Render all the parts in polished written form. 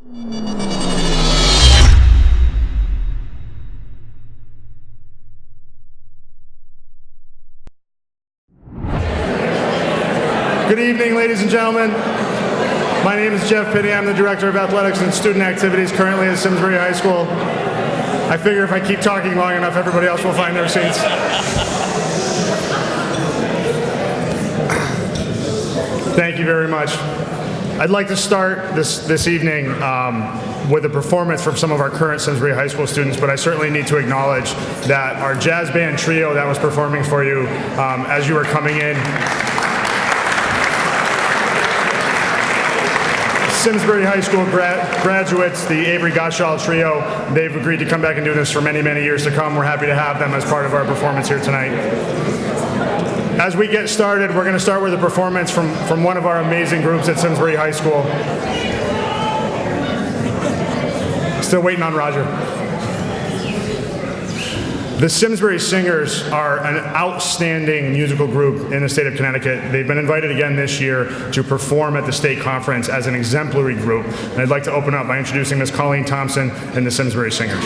Good evening, ladies and gentlemen. My name is Jeff Pitty. I'm the Director of Athletics and Student Activities currently at Simsbury High School. I figure if I keep talking long enough, everybody else will find their seats. Thank you very much. I'd like to start this evening with a performance from some of our current Simsbury High School students, but I certainly need to acknowledge that our jazz band trio that was performing for you as you were coming in. Simsbury High School graduates, the Avery Gottschall Trio, they've agreed to come back and do this for many, many years to come. We're happy to have them as part of our performance here tonight. As we get started, we're going to start with a performance from one of our amazing groups at Simsbury High School. Still waiting on Roger. The Simsbury Singers are an outstanding musical group in the state of Connecticut. They've been invited again this year to perform at the state conference as an exemplary group. And I'd like to open up by introducing Ms. Colleen Thompson and the Simsbury Singers.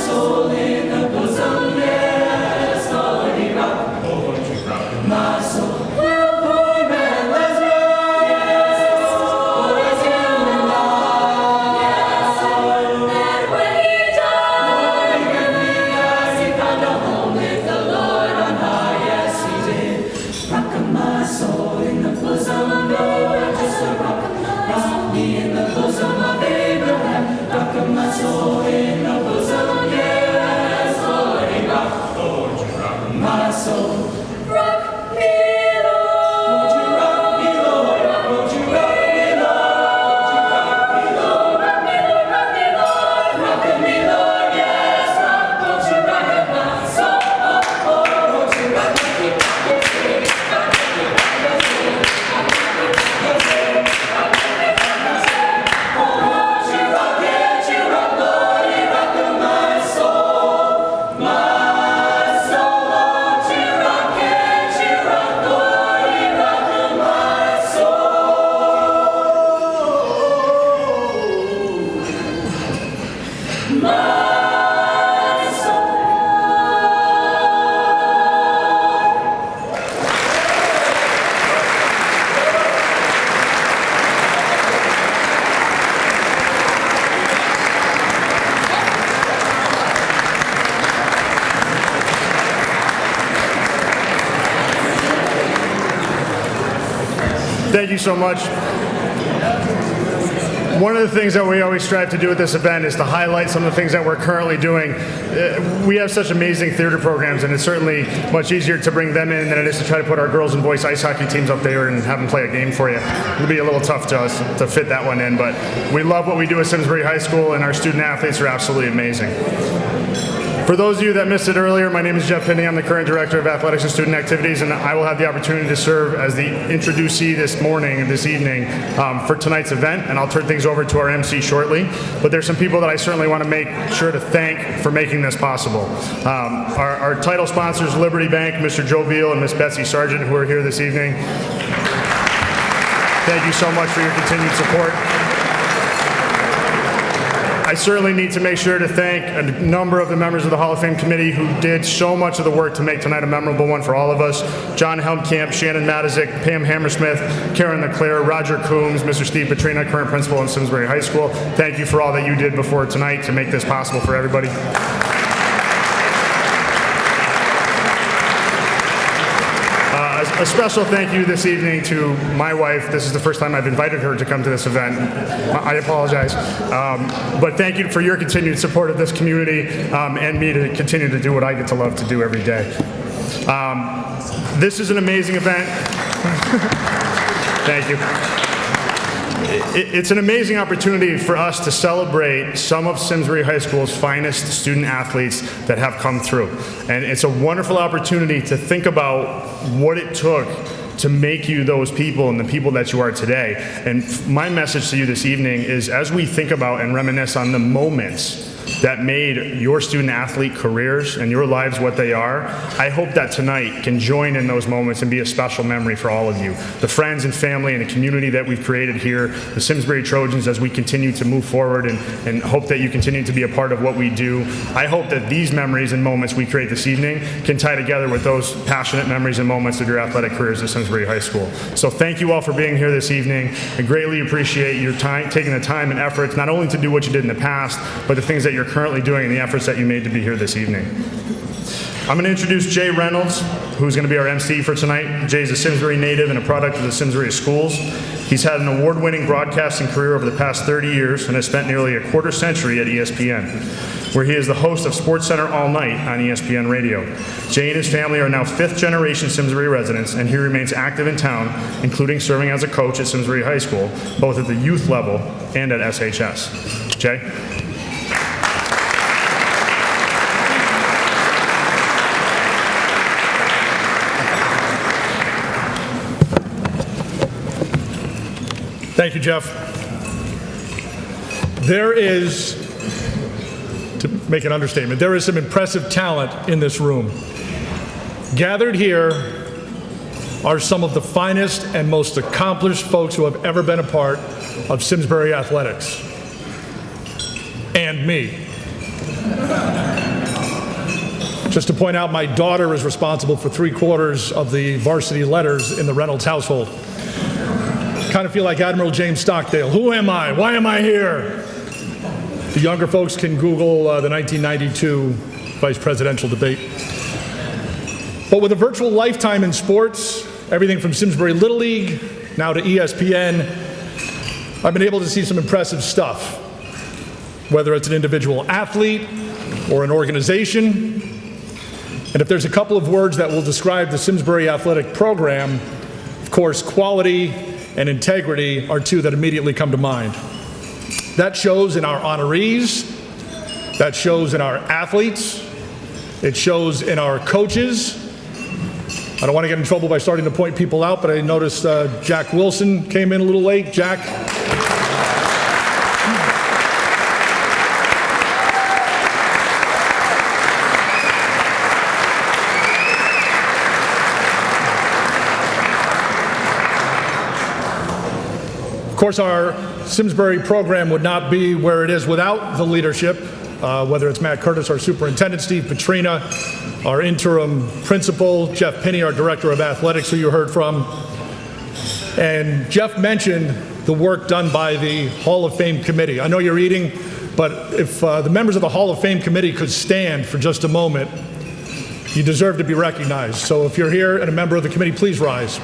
Soul in Thank you so much. One of the things that we always strive to do at this event is to highlight some of the things that we're currently doing. We have such amazing theater programs, and it's certainly much easier to bring them in than it is to try to put our girls and boys ice hockey teams up there and have them play a game for you. It'll be a little tough to us to fit that one in, but we love what we do at Simsbury High School, and our student athletes are absolutely amazing. For those of you that missed it earlier, my name is Jeff Pinney. I'm the current Director of Athletics and Student Activities, and I will have the opportunity to serve as the introducee this evening for tonight's event, and I'll turn things over to our MC shortly. But there's some people that I certainly want to make sure to thank for making this possible. Our title sponsors, Liberty Bank, Mr. Joe Beal and Miss Betsy Sargent, who are here this evening. Thank you so much for your continued support. I certainly need to make sure to thank a number of the members of the Hall of Fame committee who did so much of the work to make tonight a memorable one for all of us. John Helmkamp, Shannon Matizik, Pam Hammersmith, Karen LeClaire, Roger Coombs, Mr. Steve Petrina, current principal in Simsbury High School. Thank you for all that you did before tonight to make this possible for everybody. A special thank you this evening to my wife. This is the first time I've invited her to come to this event. I apologize. But thank you for your continued support of this community and me to continue to do what I get to love to do every day. This is an amazing event. Thank you. It's an amazing opportunity for us to celebrate some of Simsbury High School's finest student athletes that have come through. And it's a wonderful opportunity to think about what it took to make you those people and the people that you are today. And my message to you this evening is, as we think about and reminisce on the moments that made your student athlete careers and your lives what they are, I hope that tonight can join in those moments and be a special memory for all of you. The friends and family and the community that we've created here, the Simsbury Trojans, as we continue to move forward and hope that you continue to be a part of what we do. I hope that these memories and moments we create this evening can tie together with those passionate memories and moments of your athletic careers at Simsbury High School. So thank you all for being here this evening. I greatly appreciate your time, taking the time and efforts, not only to do what you did in the past, but the things that you're currently doing and the efforts that you made to be here this evening. I'm going to introduce Jay Reynolds, who's going to be our MC for tonight. Jay's a Simsbury native and a product of the Simsbury schools. He's had an award-winning broadcasting career over the past 30 years and has spent nearly a quarter century at ESPN, where he is the host of SportsCenter All Night on ESPN Radio. Jay and his family are now fifth-generation Simsbury residents, and he remains active in town, including serving as a coach at Simsbury High School, both at the youth level and at SHS. Jay? Thank you, Jeff. There is, to make an understatement, there is some impressive talent in this room. Gathered here are some of the finest and most accomplished folks who have ever been a part of Simsbury athletics. And me. Just to point out, my daughter is responsible for 3/4 of the varsity letters in the Reynolds household. Kind of feel like Admiral James Stockdale. Who am I? Why am I here? The younger folks can Google the 1992 vice presidential debate. But with a virtual lifetime in sports, everything from Simsbury Little League now to ESPN, I've been able to see some impressive stuff. Whether it's an individual athlete or an organization. And if there's a couple of words that will describe the Simsbury athletic program, of course, quality and integrity are two that immediately come to mind. That shows in our honorees, that shows in our athletes, it shows in our coaches. I don't want to get in trouble by starting to point people out, but I noticed Jack Wilson came in a little late. Jack. Of course, our Simsbury program would not be where it is without the leadership, whether it's Matt Curtis, our superintendent, Steve Petrina, our interim principal, Jeff Pinney, our director of athletics, who you heard from. And Jeff mentioned the work done by the Hall of Fame committee. I know you're eating, but if the members of the Hall of Fame committee could stand for just a moment, you deserve to be recognized. So if you're here and a member of the committee, please rise.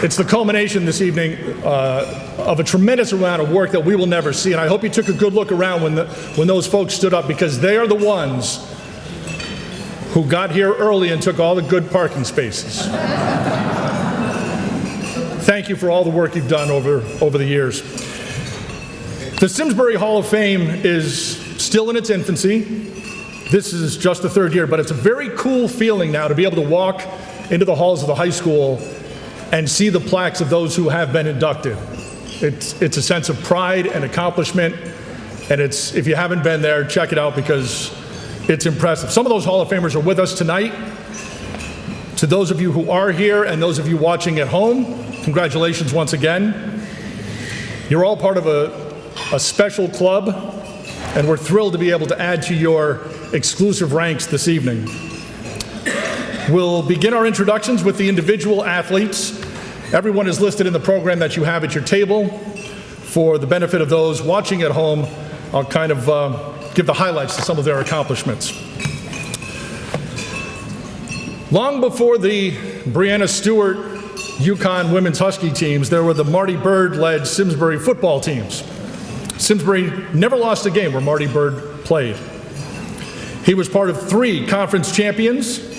It's the culmination this evening of a tremendous amount of work that we will never see. And I hope you took a good look around when those folks stood up, because they are the ones who got here early and took all the good parking spaces. Thank you for all the work you've done over the years. The Simsbury Hall of Fame is still in its infancy. This is just the third year, but it's a very cool feeling now to be able to walk into the halls of the high school and see the plaques of those who have been inducted. It's a sense of pride and accomplishment, and if you haven't been there, check it out because it's impressive. Some of those Hall of Famers are with us tonight. To those of you who are here and those of you watching at home, congratulations once again. You're all part of a special club, and we're thrilled to be able to add to your exclusive ranks this evening. We'll begin our introductions with the individual athletes. Everyone is listed in the program that you have at your table. For the benefit of those watching at home, I'll kind of give the highlights to some of their accomplishments. Long before the Brianna Stewart UConn women's Husky teams, there were the Marty Bird-led Simsbury football teams. Simsbury never lost a game where Marty Bird played. He was part of 3 conference champions.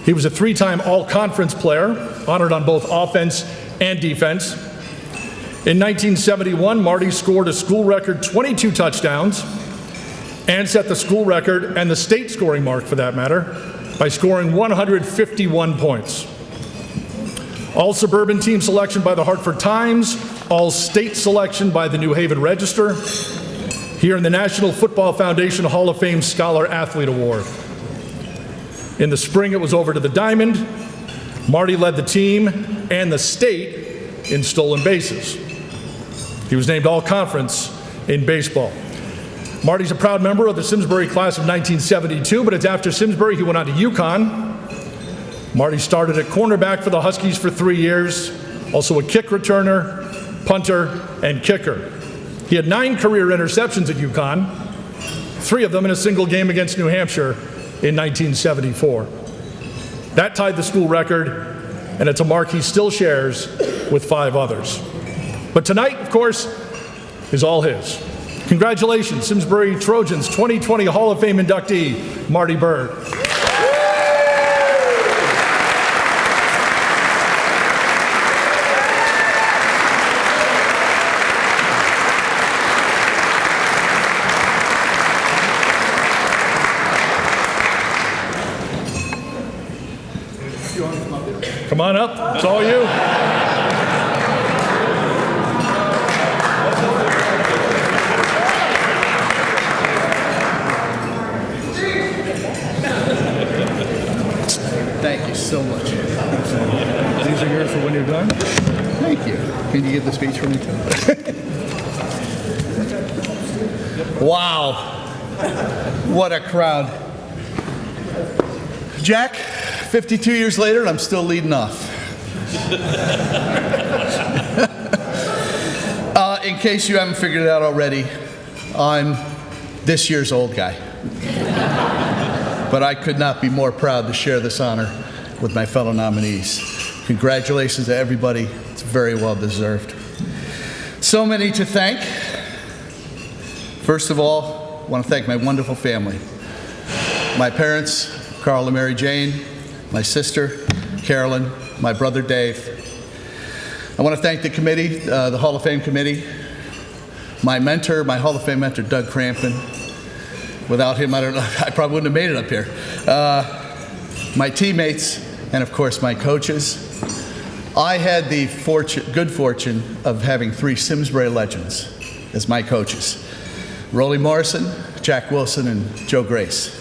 He was a 3-time all-conference player, honored on both offense and defense. In 1971, Marty scored a school record 22 touchdowns and set the school record and the state scoring mark, for that matter, by scoring 151 points. All-suburban team selection by the Hartford Times, all-state selection by the New Haven Register. Here in the National Football Foundation Hall of Fame Scholar Athlete Award. In the spring, it was over to the Diamond. Marty led the team and the state in stolen bases. He was named all-conference in baseball. Marty's a proud member of the Simsbury class of 1972, but it's after Simsbury he went on to UConn. Marty started at cornerback for the Huskies for 3 years, also a kick returner, punter, and kicker. He had 9 career interceptions at UConn, 3 of them in a single game against New Hampshire in 1974. That tied the school record, and it's a mark he still shares with 5 others. But tonight, of course, is all his. Congratulations, Simsbury Trojans 2020 Hall of Fame inductee, Marty Bird. Come on up, it's all you. Thank you so much. These are yours for when you're done. Thank you. Can you give the speech for me too? Wow. What a crowd. Jack, 52 years later, and I'm still leading off. In case you haven't figured it out already, I'm this year's old guy. But I could not be more proud to share this honor with my fellow nominees. Congratulations to everybody. It's very well deserved. So many to thank. First of all, I want to thank my wonderful family. My parents, Carl and Mary Jane, my sister, Carolyn, my brother, Dave. I want to thank the committee, the Hall of Fame committee, my mentor, my Hall of Fame mentor, Doug Crampton. Without him, I don't know, I probably wouldn't have made it up here. My teammates, and of course my coaches. I had the good fortune of having 3 Simsbury legends as my coaches. Rollie Morrison, Jack Wilson, and Joe Grace.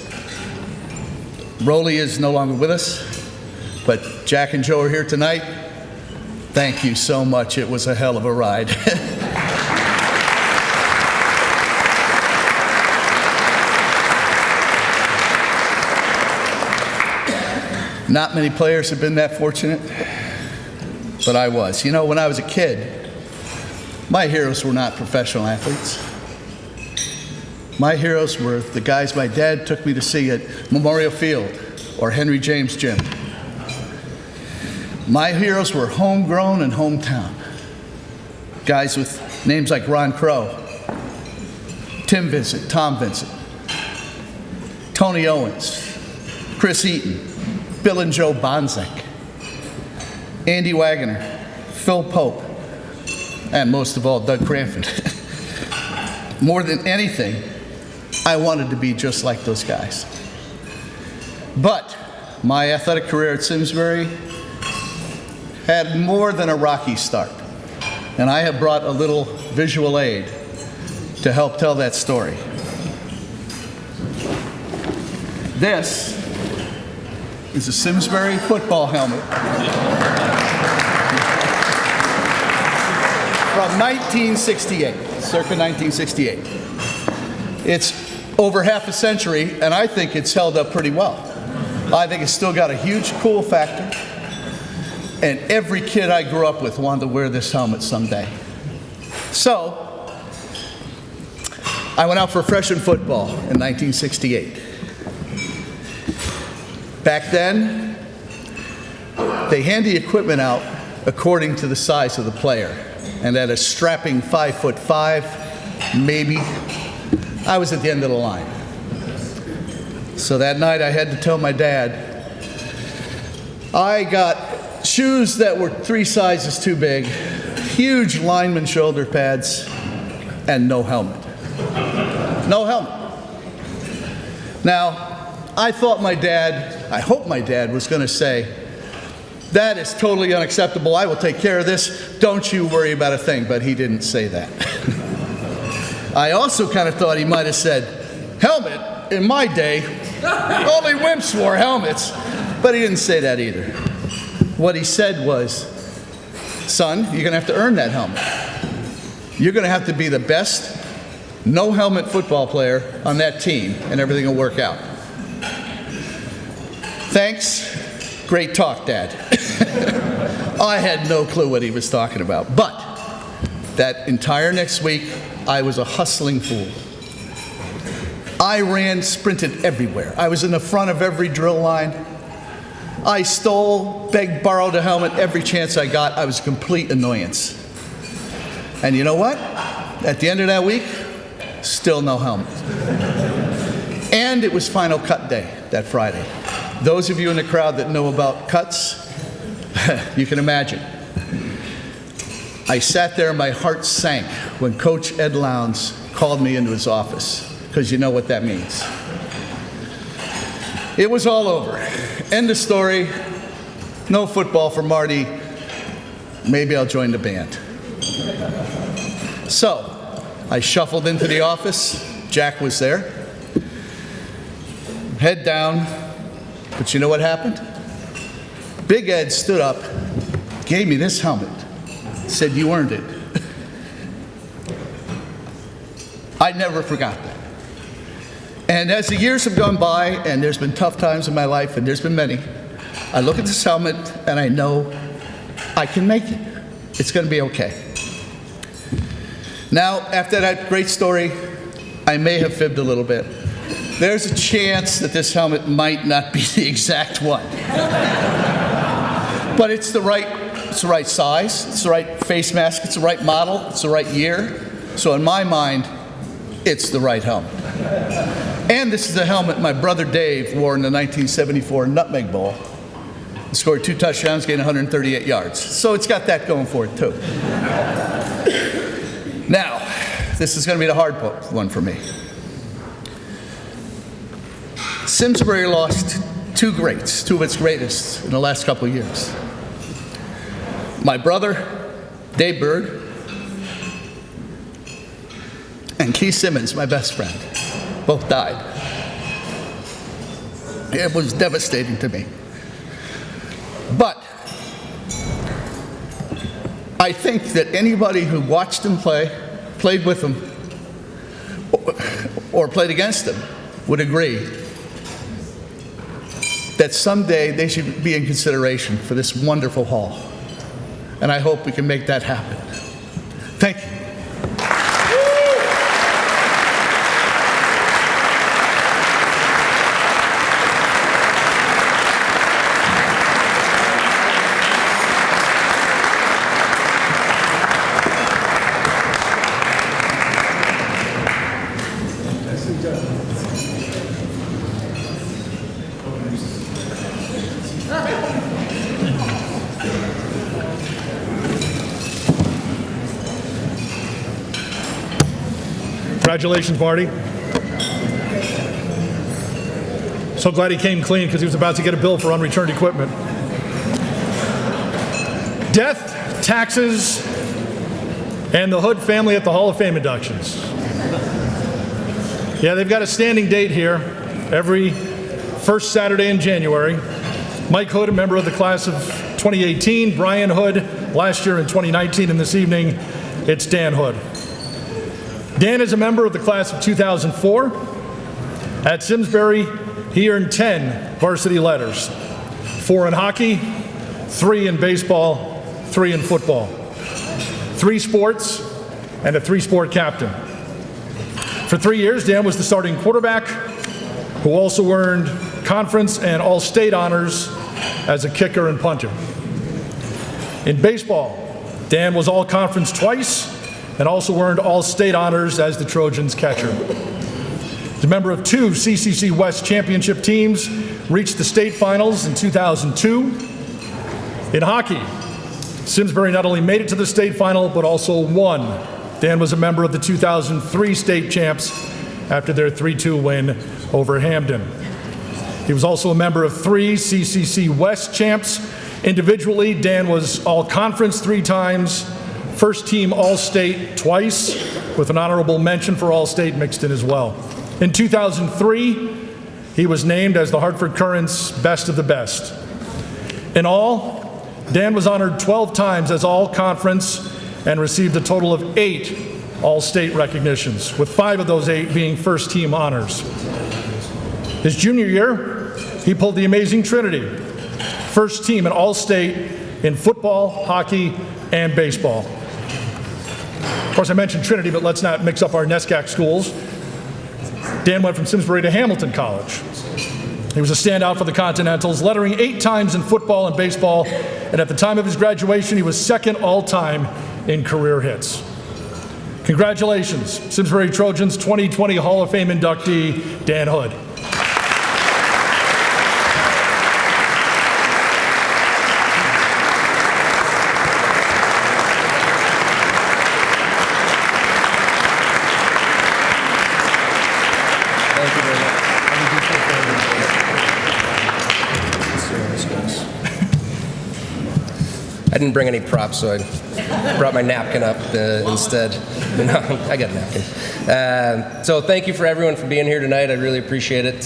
Rollie is no longer with us, but Jack and Joe are here tonight. Thank you so much. It was a hell of a ride. Not many players have been that fortunate, but I was. You know, when I was a kid, my heroes were not professional athletes. My heroes were the guys my dad took me to see at Memorial Field or Henry James Gym. My heroes were homegrown and hometown. Guys with names like Ron Crow, Tim Vincent, Tom Vincent, Tony Owens, Chris Eaton, Bill and Joe Bonzek, Andy Wagoner, Phil Pope, and most of all, Doug Cranford. More than anything, I wanted to be just like those guys. But my athletic career at Simsbury had more than a rocky start. And I have brought a little visual aid to help tell that story. This is a Simsbury football helmet from 1968, circa 1968. It's over half a century, and I think it's held up pretty well. I think it's still got a huge cool factor. And every kid I grew up with wanted to wear this helmet someday. So, I went out for freshman football in 1968. Back then, they hand the equipment out according to the size of the player. And at a strapping 5'5", maybe, I was at the end of the line. So that night I had to tell my dad, I got shoes that were 3 sizes too big, huge lineman shoulder pads, and no helmet. No helmet. Now, I hope my dad was going to say, that is totally unacceptable, I will take care of this, don't you worry about a thing, but he didn't say that. I also kind of thought he might have said, helmet, in my day, only wimps wore helmets, but he didn't say that either. What he said was, son, you're going to have to earn that helmet. You're going to have to be the best no-helmet football player on that team, and everything will work out. Thanks. Great talk, Dad. I had no clue what he was talking about. But that entire next week, I was a hustling fool. I ran, sprinted everywhere. I was in the front of every drill line. I stole, begged, borrowed a helmet every chance I got. I was a complete annoyance. And you know what? At the end of that week, still no helmet. And it was final cut day that Friday. Those of you in the crowd that know about cuts, you can imagine. I sat there and my heart sank when Coach Ed Lowndes called me into his office, because you know what that means. It was all over. End of story. No football for Marty. Maybe I'll join the band. So, I shuffled into the office. Jack was there. Head down. But you know what happened? Big Ed stood up, gave me this helmet, said, you earned it. I never forgot that. And as the years have gone by, and there's been tough times in my life, and there's been many, I look at this helmet and I know I can make it. It's going to be okay. Now, after that great story, I may have fibbed a little bit. There's a chance that this helmet might not be the exact one. But it's the right size, it's the right face mask, it's the right model, it's the right year. So in my mind, it's the right helmet. And this is the helmet my brother Dave wore in the 1974 Nutmeg Bowl. He scored 2 touchdowns, gained 138 yards. So it's got that going for it too. Now, this is going to be the hard one for me. Simsbury lost 2 greats, 2 of its greatest in the last couple of years. My brother, Dave Bird, and Keith Simmons, my best friend, both died. It was devastating to me. But I think that anybody who watched him play, played with him, or played against him would agree that someday they should be in consideration for this wonderful hall. And I hope we can make that happen. Thank you. Congratulations, Marty. So glad he came clean because he was about to get a bill for unreturned equipment. Death, taxes, and the Hood family at the Hall of Fame inductions. Yeah, they've got a standing date here every first Saturday in January. Mike Hood, a member of the class of 2018, Brian Hood last year in 2019, and this evening it's Dan Hood. Dan is a member of the class of 2004. At Simsbury, he earned 10 varsity letters, 4 in hockey, 3 in baseball, 3 in football, 3 sports, and a 3-sport captain. For 3 years, Dan was the starting quarterback, who also earned conference and all-state honors as a kicker and punter. In baseball, Dan was all-conference twice, and also earned all-state honors as the Trojans catcher. He's a member of 2 CCC West championship teams, reached the state finals in 2002. In hockey, Simsbury not only made it to the state final, but also won. Dan was a member of the 2003 state champs after their 3-2 win over Hamden. He was also a member of 3 CCC West champs. Individually, Dan was all-conference 3 times, first team All-State twice, with an honorable mention for All-State mixed in as well. In 2003, he was named as the Hartford Courant's Best of the Best. In all, Dan was honored 12 times as All-Conference and received a total of 8 All-State recognitions, with 5 of those 8 being first team honors. His junior year, he pulled the amazing Trinity, first team in All-State in football, hockey, and baseball. Of course, I mentioned Trinity, but let's not mix up our NESCAC schools. Dan went from Simsbury to Hamilton College. He was a standout for the Continentals, lettering 8 times in football and baseball, and at the time of his graduation, he was second all-time in career hits. Congratulations, Simsbury Trojans 2020 Hall of Fame inductee, Dan Hood. I didn't bring any props, so I brought my napkin up instead. No, I got a napkin. So thank you for everyone for being here tonight. I really appreciate it.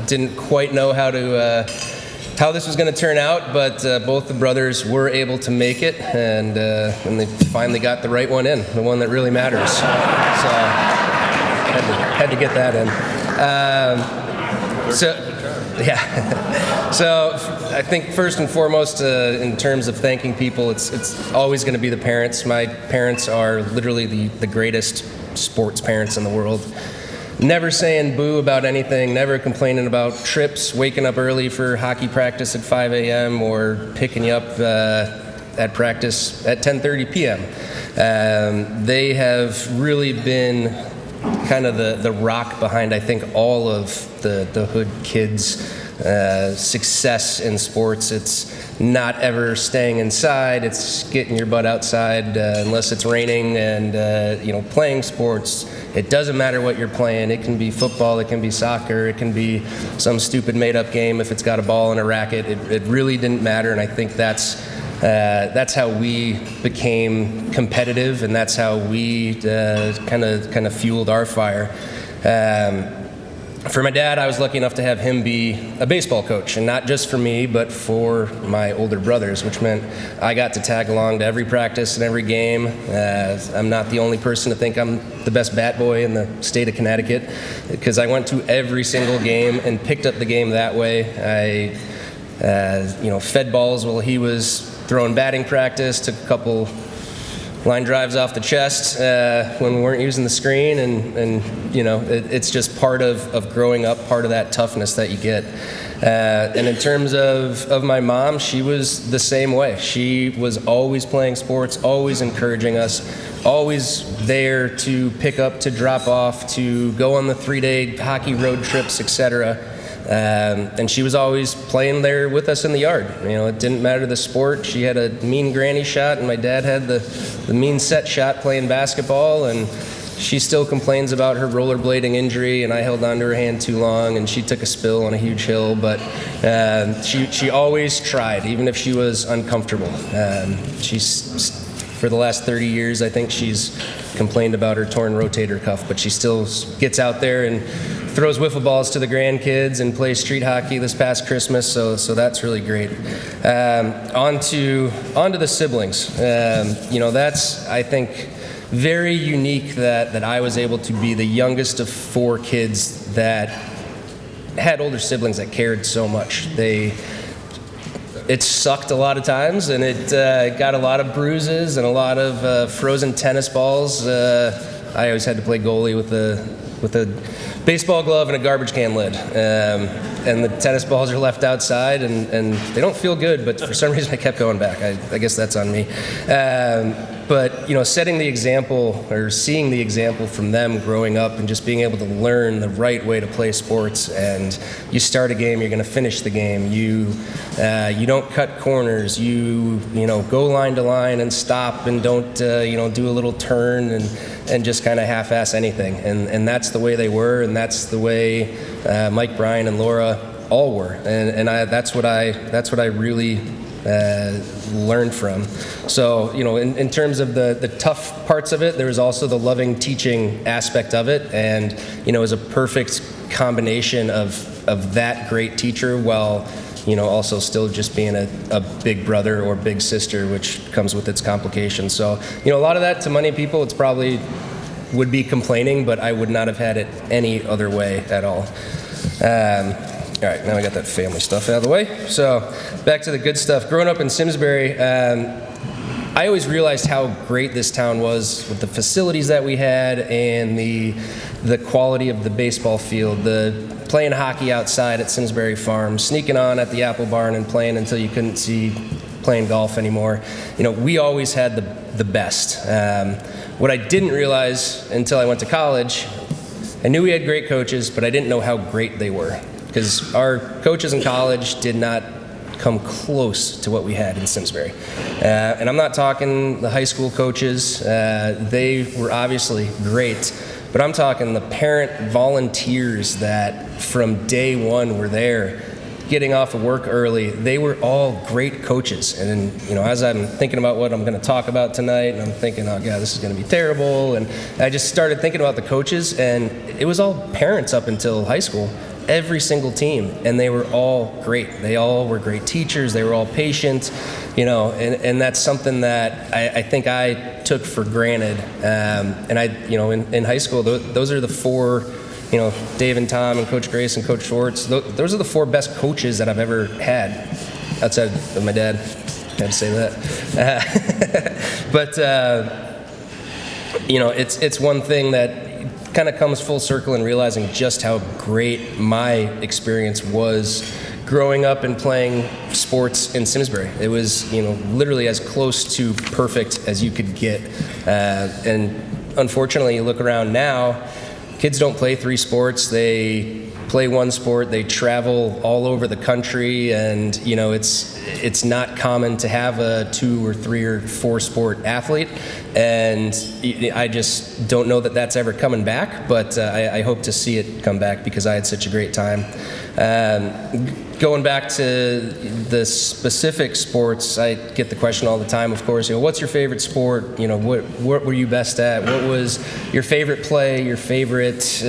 Didn't quite know how this was going to turn out, but both the brothers were able to make it, and they finally got the right one in, the one that really matters. So had to get that in. So I think first and foremost, in terms of thanking people, it's always going to be the parents. My parents are literally the greatest sports parents in the world. Never saying boo about anything, never complaining about trips, waking up early for hockey practice at 5 a.m. or picking you up at practice at 10:30 p.m. They have really been kind of the rock behind, I think, all of the Hood kids' success in sports. It's not ever staying inside. It's getting your butt outside unless it's raining, and playing sports. It doesn't matter what you're playing. It can be football, it can be soccer, it can be some stupid made-up game if it's got a ball and a racket. It really didn't matter, and I think that's how we became competitive, and that's how we kind of fueled our fire. For my dad, I was lucky enough to have him be a baseball coach, and not just for me, but for my older brothers, which meant I got to tag along to every practice and every game. I'm not the only person to think I'm the best bat boy in the state of Connecticut, because I went to every single game and picked up the game that way. I fed balls while he was throwing batting practice, took a couple line drives off the chest when we weren't using the screen, and it's just part of growing up, part of that toughness that you get. And in terms of my mom, she was the same way. She was always playing sports, always encouraging us, always there to pick up, to drop off, to go on the 3-day hockey road trips, etc. And she was always playing there with us in the yard. It didn't matter the sport. She had a mean granny shot, and my dad had the mean set shot playing basketball, and she still complains about her rollerblading injury, and I held onto her hand too long, and she took a spill on a huge hill. But she always tried, even if she was uncomfortable. For the last 30 years, I think she's complained about her torn rotator cuff, but she still gets out there and throws wiffle balls to the grandkids and plays street hockey this past Christmas, so that's really great. On to the siblings. That's, I think, very unique that I was able to be the youngest of 4 kids that had older siblings that cared so much. It sucked a lot of times, and it got a lot of bruises and a lot of frozen tennis balls. I always had to play goalie with a baseball glove and a garbage can lid. And the tennis balls are left outside, and they don't feel good, but for some reason I kept going back. I guess that's on me. But setting the example or seeing the example from them growing up and just being able to learn the right way to play sports, and you start a game, you're going to finish the game. You don't cut corners. You go line to line and stop, and don't do a little turn and just kind of half-ass anything. And that's the way they were, and that's the way Mike, Brian, and Laura all were. And that's what I really learned from. So, in terms of the tough parts of it, there was also the loving teaching aspect of it, and it was a perfect combination of that great teacher while also still just being a big brother or big sister, which comes with its complications. So, a lot of that, to many people, it's probably would be complaining, but I would not have had it any other way at all. All right, now I got that family stuff out of the way. So back to the good stuff. Growing up in Simsbury, I always realized how great this town was with the facilities that we had and the quality of the baseball field, the playing hockey outside at Simsbury Farm, sneaking on at the Apple Barn and playing until you couldn't see playing golf anymore. We always had the best. What I didn't realize until I went to college, I knew we had great coaches, but I didn't know how great they were, because our coaches in college did not come close to what we had in Simsbury. And I'm not talking the high school coaches. They were obviously great, but I'm talking the parent volunteers that from day one were there, getting off of work early. They were all great coaches. And as I'm thinking about what I'm going to talk about tonight, and I'm thinking, oh God, this is going to be terrible. And I just started thinking about the coaches, and it was all parents up until high school. Every single team, and they were all great. They all were great teachers. They were all patient, and that's something that I think I took for granted. And I, in high school, those are the 4, Dave and Tom and Coach Grace and Coach Schwartz. Those are the 4 best coaches that I've ever had, outside of my dad. I had to say that. But it's one thing that kind of comes full circle in realizing just how great my experience was growing up and playing sports in Simsbury. It was, literally as close to perfect as you could get. And unfortunately, you look around now, kids don't play 3 sports. They play 1 sport. They travel all over the country, and it's not common to have a 2 or 3 or 4 sport athlete. And I just don't know that that's ever coming back, but I hope to see it come back because I had such a great time. Going back to the specific sports, I get the question all the time, of course, what's your favorite sport? What were you best at? What was your favorite play, your favorite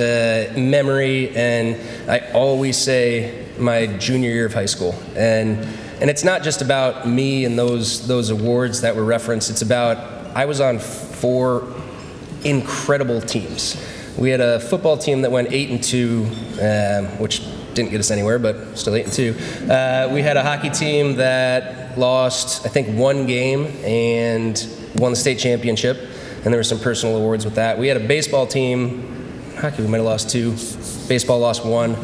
memory? And I always say my junior year of high school. And it's not just about me and those awards that were referenced. It's about I was on 4 incredible teams. We had a football team that went 8-2, which didn't get us anywhere, but still 8-2. We had a hockey team that lost, I think, 1 game and won the state championship, and there were some personal awards with that. We had a baseball team. Hockey, we might have lost 2. Baseball lost 1.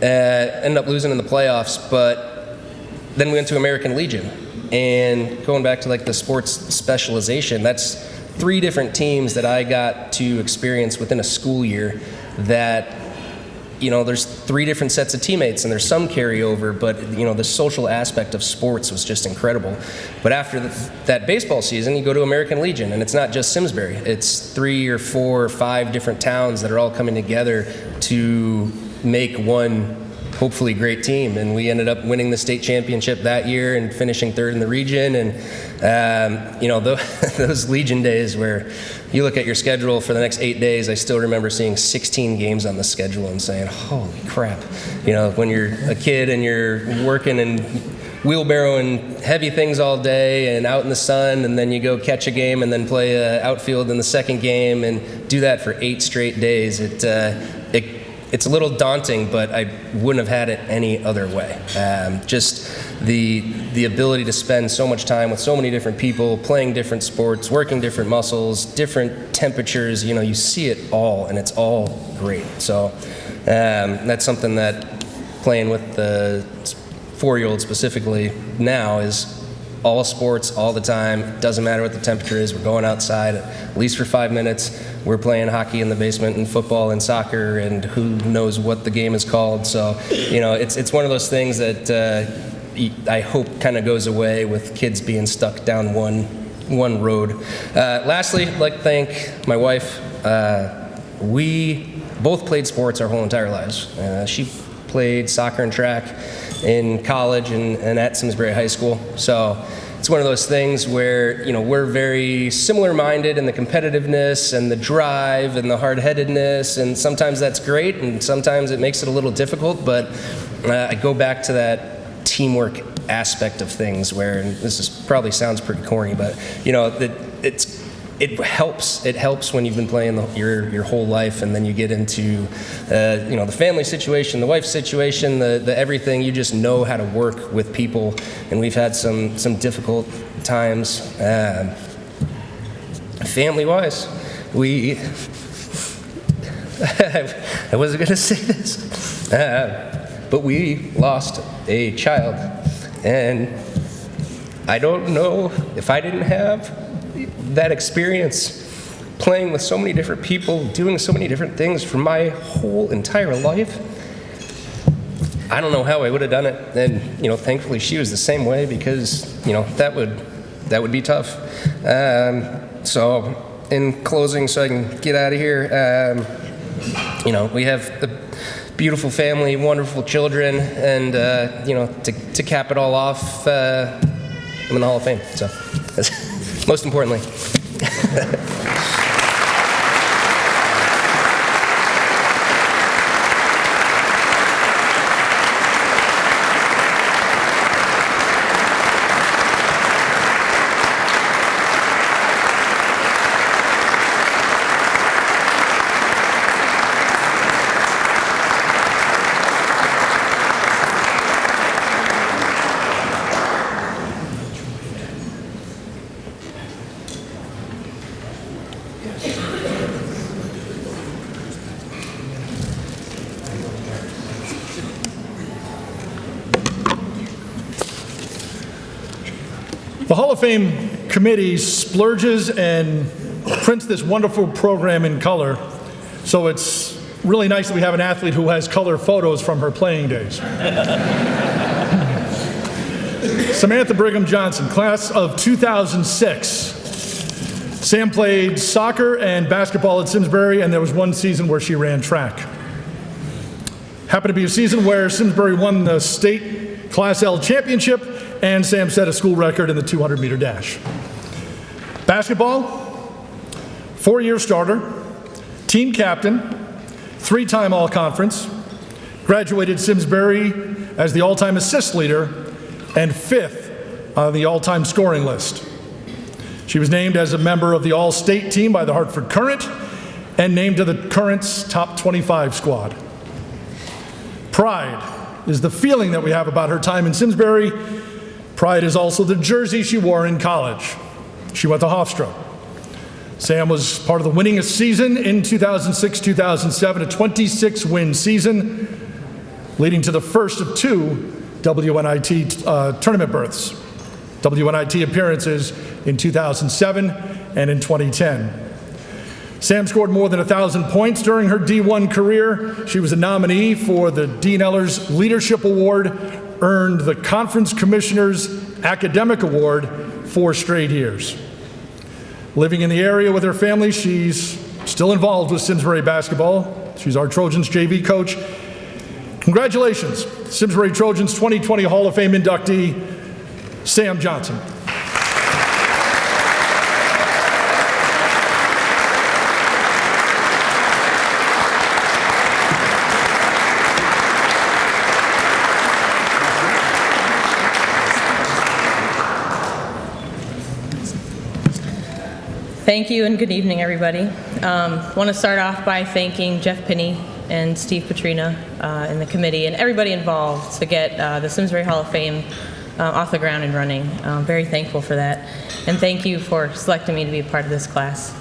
Ended up losing in the playoffs, but then we went to American Legion. And going back to the sports specialization, that's 3 different teams that I got to experience within a school year that, there's 3 different sets of teammates and there's some carryover, but, the social aspect of sports was just incredible. But after that baseball season, you go to American Legion, and it's not just Simsbury. It's 3 or 4 or 5 different towns that are all coming together to make one hopefully great team, and we ended up winning the state championship that year and finishing 3rd in the region. And those Legion days where you look at your schedule for the next 8 days, I still remember seeing 16 games on the schedule and saying, holy crap. When you're a kid and you're working and wheelbarrowing heavy things all day and out in the sun, and then you go catch a game and then play outfield in the second game and do that for 8 straight days, it's a little daunting, but I wouldn't have had it any other way. Just the ability to spend so much time with so many different people, playing different sports, working different muscles, different temperatures, you see it all, and it's all great. So that's something that playing with the 4-year-old specifically now is all sports all the time. It doesn't matter what the temperature is. We're going outside at least for 5 minutes. We're playing hockey in the basement and football and soccer and who knows what the game is called. So, it's one of those things that I hope kind of goes away with kids being stuck down one road. Lastly, I'd like to thank my wife. We both played sports our whole entire lives. She played soccer and track in college and at Simsbury High School. So it's one of those things where, we're very similar-minded in the competitiveness and the drive and the hard-headedness, and sometimes that's great, and sometimes it makes it a little difficult, but I go back to that teamwork aspect of things where, and probably sounds pretty corny, but, it helps when you've been playing your whole life, and then you get into the family situation, the wife situation, the everything. You just know how to work with people, and we've had some difficult times family wise. I wasn't gonna say this, but we lost a child, and I don't know if I didn't have that experience playing with so many different people, doing so many different things for my whole entire life. I don't know how I would have done it. And, thankfully she was the same way, because, that would be tough. So in closing, so I can get out of here, we have a beautiful family, wonderful children, and, to cap it all off, I'm in the Hall of Fame. So that's most importantly. The Hall of Fame committee splurges and prints this wonderful program in color, so it's really nice that we have an athlete who has color photos from her playing days. Samantha Brigham Johnson, class of 2006. Sam played soccer and basketball at Simsbury, and there was one season where she ran track. Happened to be a season where Simsbury won the state Class L championship, and Sam set a school record in the 200-meter dash. Basketball, 4-year starter, team captain, 3-time All-Conference, graduated Simsbury as the all-time assist leader, and 5th on the all-time scoring list. She was named as a member of the All-State team by the Hartford Courant, and named to the Courant's top 25 squad. Pride is the feeling that we have about her time in Simsbury. Pride is also the jersey she wore in college. She went to Hofstra. Sam was part of the winningest season in 2006-2007, a 26-win season, leading to the first of 2 WNIT tournament berths. WNIT appearances in 2007 and in 2010. Sam scored more than 1,000 points during her D1 career. She was a nominee for the Dean Eller's Leadership Award, earned the Conference Commissioner's Academic Award 4 straight years. Living in the area with her family, she's still involved with Simsbury basketball. She's our Trojans JV coach. Congratulations, Simsbury Trojans 2020 Hall of Fame inductee, Sam Johnson. Thank you and good evening, everybody. I want to start off by thanking Jeff Pinney and Steve Petrina and the committee and everybody involved to get the Simsbury Hall of Fame off the ground and running. I'm very thankful for that. And thank you for selecting me to be a part of this class.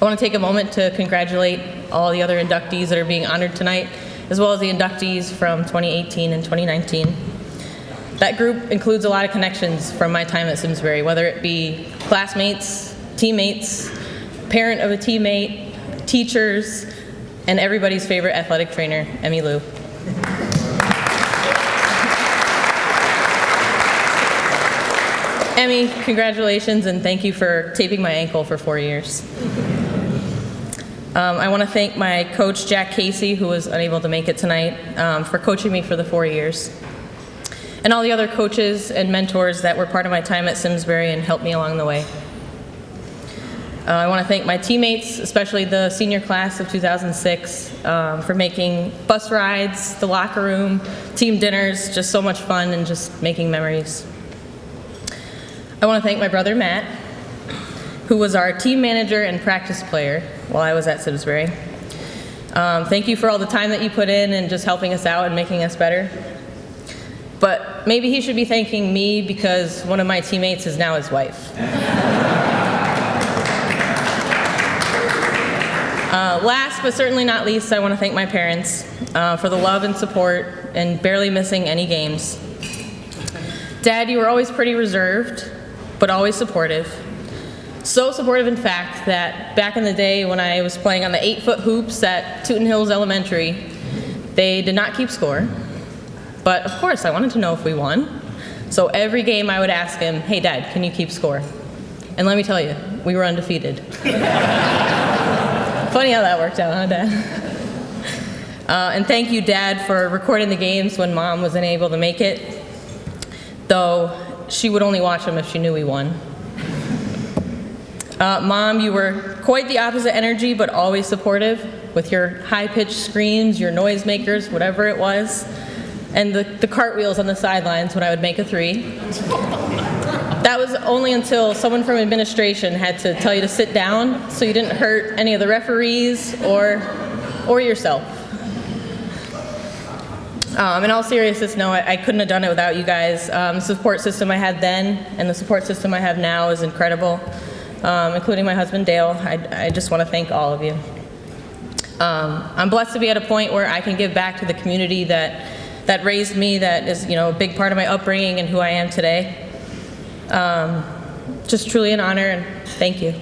I want to take a moment to congratulate all the other inductees that are being honored tonight, as well as the inductees from 2018 and 2019. That group includes a lot of connections from my time at Simsbury, whether it be classmates, teammates, parent of a teammate, teachers, and everybody's favorite athletic trainer, Emmy Lou. Emmy, congratulations and thank you for taping my ankle for 4 years. I want to thank my coach, Jack Casey, who was unable to make it tonight, for coaching me for the 4 years. And all the other coaches and mentors that were part of my time at Simsbury and helped me along the way. I want to thank my teammates, especially the senior class of 2006, for making bus rides, the locker room, team dinners, just so much fun and just making memories. I want to thank my brother Matt, who was our team manager and practice player while I was at Simsbury. Thank you for all the time that you put in and just helping us out and making us better. But maybe he should be thanking me because one of my teammates is now his wife. Last but certainly not least, I want to thank my parents for the love and support and barely missing any games. Dad, you were always pretty reserved, but always supportive. So supportive, in fact, that back in the day when I was playing on the 8-foot hoops at Tooten Hills Elementary, they did not keep score. But of course, I wanted to know if we won. So every game I would ask him, hey Dad, can you keep score? And let me tell you, we were undefeated. Funny how that worked out, huh, Dad? And thank you, Dad, for recording the games when Mom wasn't able to make it, though she would only watch them if she knew we won. Mom, you were quite the opposite energy, but always supportive with your high-pitched screams, your noisemakers, whatever it was, and the cartwheels on the sidelines when I would make a 3. That was only until someone from administration had to tell you to sit down so you didn't hurt any of the referees or yourself. In all seriousness, no, I couldn't have done it without you guys. The support system I had then and the support system I have now is incredible, including my husband, Dale. I just want to thank all of you. I'm blessed to be at a point where I can give back to the community that raised me, that is, a big part of my upbringing and who I am today. Just truly an honor, and thank you.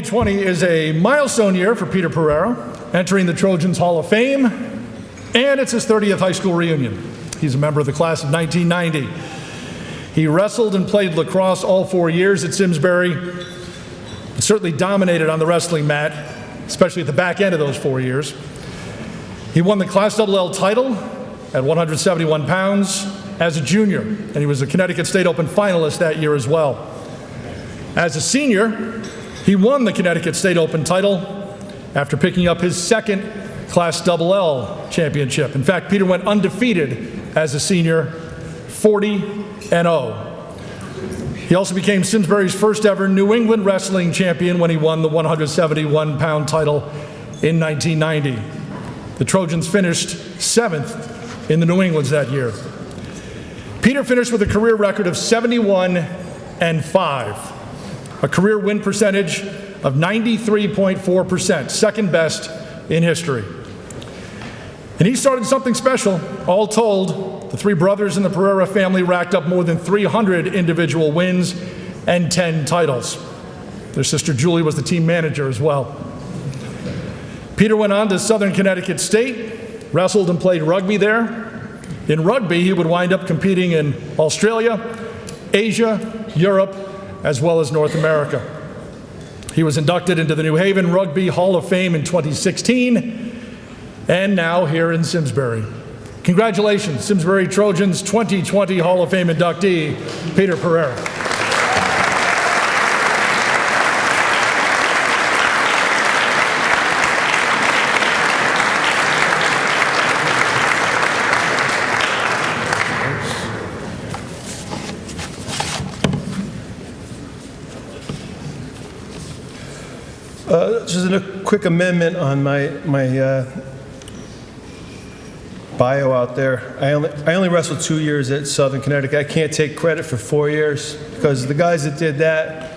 '20 is a milestone year for Peter Pereira, entering the Trojans Hall of Fame, and it's his 30th high school reunion. He's a member of the class of 1990. He wrestled and played lacrosse all 4 years at Simsbury, but certainly dominated on the wrestling mat, especially at the back end of those 4 years. He won the Class XXL title at 171 pounds as a junior, and he was a Connecticut State Open finalist that year as well. As a senior, he won the Connecticut State Open title after picking up his second Class XXL championship. In fact, Peter went undefeated as a senior, 40-0. He also became Simsbury's first ever New England wrestling champion when he won the 171-pound title in 1990. The Trojans finished 7th in the New Englands that year. Peter finished with a career record of 71-5, a career win percentage of 93.4%, second best in history. And he started something special. All told, the three brothers in the Pereira family racked up more than 300 individual wins and 10 titles. Their sister Julie was the team manager as well. Peter went on to Southern Connecticut State, wrestled and played rugby there. In rugby, he would wind up competing in Australia, Asia, Europe, as well as North America. He was inducted into the New Haven Rugby Hall of Fame in 2016, and now here in Simsbury. Congratulations, Simsbury Trojans 2020 Hall of Fame inductee, Peter Pereira. Just a quick amendment on my bio out there. I only wrestled 2 years at Southern Connecticut. I can't take credit for 4 years because the guys that did that,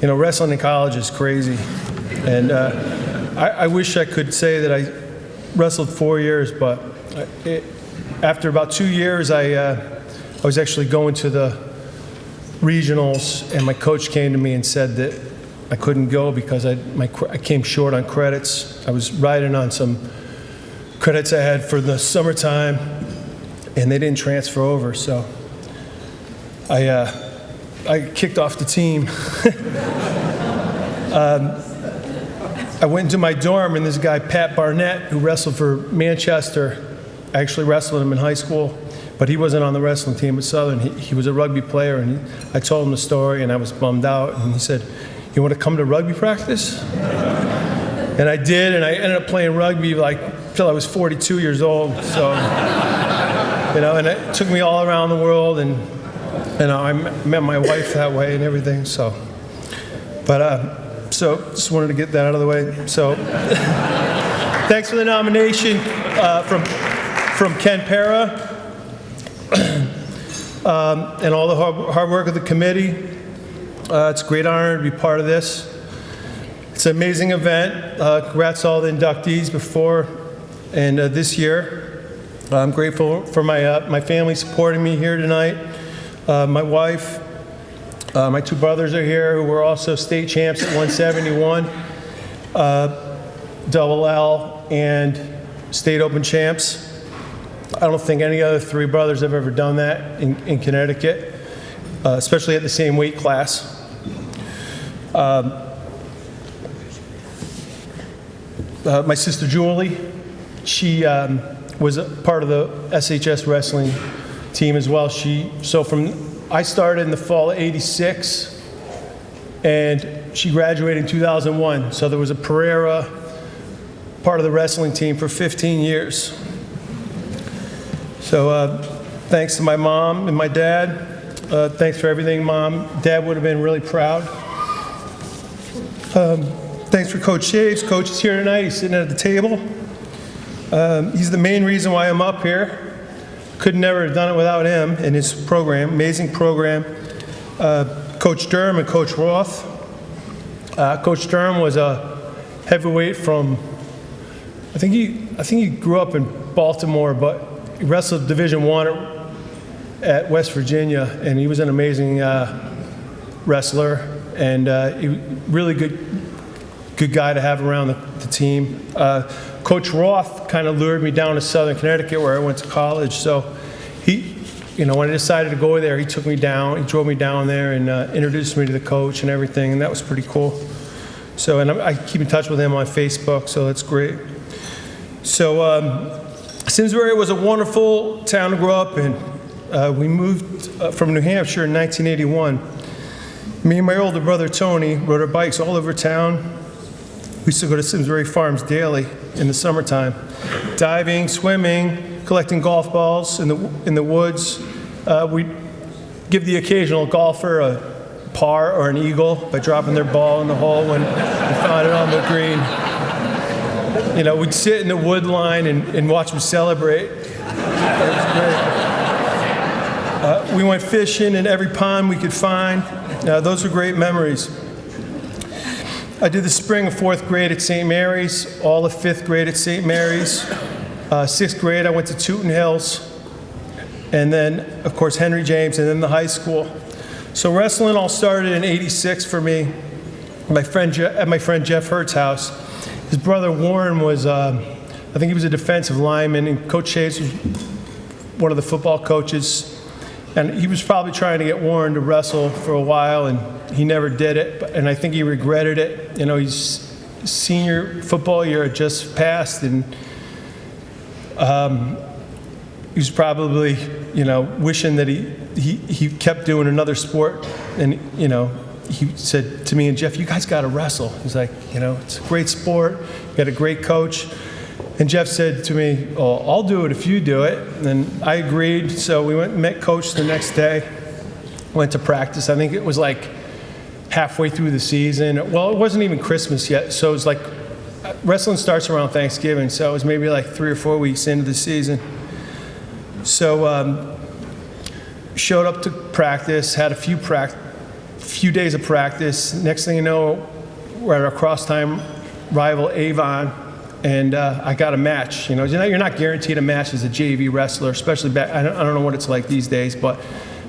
wrestling in college is crazy. And I wish I could say that I wrestled 4 years, but after about 2 years, I was actually going to the regionals, and my coach came to me and said that I couldn't go because I came short on credits. I was riding on some credits I had for the summertime, and they didn't transfer over, so I kicked off the team. I went into my dorm, and this guy, Pat Barnett, who wrestled for Manchester, I actually wrestled him in high school, but he wasn't on the wrestling team at Southern. He was a rugby player, and I told him the story, and I was bummed out, and he said, "You want to come to rugby practice?" And I did, and I ended up playing rugby till I was 42 years old. So, and it took me all around the world, and I met my wife that way and everything. So, so just wanted to get that out of the way. So, thanks for the nomination from Ken Para and all the hard work of the committee. It's a great honor to be part of this. It's an amazing event. Congrats to all the inductees before and this year. I'm grateful for my family supporting me here tonight. My wife, my two brothers are here who were also state champs at 171, double L, and state open champs. I don't think any other three brothers have ever done that in Connecticut, especially at the same weight class. My sister Julie, she was a part of the SHS wrestling team as well. I started in the fall of '86, and she graduated in 2001. So there was a Pereira part of the wrestling team for 15 years. So thanks to my mom and my dad. Thanks for everything, Mom. Dad would have been really proud. Thanks for Coach Shaves. Coach is here tonight. He's sitting at the table. He's the main reason why I'm up here. Could never have done it without him and his program, amazing program. Coach Durham and Coach Roth. Coach Durham was a heavyweight from, I think he grew up in Baltimore, but he wrestled Division I at West Virginia, and he was an amazing wrestler and really good guy to have around the team. Coach Roth kind of lured me down to Southern Connecticut where I went to college. So when I decided to go there, he took me down, he drove me down there and introduced me to the coach and everything, and that was pretty cool. So, and I keep in touch with him on Facebook, so that's great. So, Simsbury was a wonderful town to grow up in. We moved from New Hampshire in 1981. Me and my older brother Tony rode our bikes all over town. We used to go to Simsbury Farms daily in the summertime, diving, swimming, collecting golf balls in the woods. We'd give the occasional golfer a par or an eagle by dropping their ball in the hole when they found it on the green. we'd sit in the wood line and watch them celebrate. That was great. We went fishing in every pond we could find. Those were great memories. I did the spring of 4th grade at St. Mary's, all of 5th grade at St. Mary's. 6th grade, I went to Tooten Hills, and then, of course, Henry James, and then the high school. So wrestling all started in '86 for me. At my friend Jeff Hurt's house. His brother Warren was, I think he was a defensive lineman, and Coach Shaves was one of the football coaches. And he was probably trying to get Warren to wrestle for a while, and he never did it. And I think he regretted it. His senior football year had just passed, and he was probably, wishing that he kept doing another sport. And, he said to me and Jeff, "You guys got to wrestle." He's like, "It's a great sport. You got a great coach." And Jeff said to me, "Oh, I'll do it if you do it." And I agreed. So we went and met Coach the next day. Went to practice. I think it was like halfway through the season. Well, it wasn't even Christmas yet. So it was like wrestling starts around Thanksgiving. So it was maybe like 3 or 4 weeks into the season. So showed up to practice, had a few days of practice. Next thing you know, we're at our cross-time rival Avon, and I got a match. You're not guaranteed a match as a JV wrestler, especially back. I don't know what it's like these days, but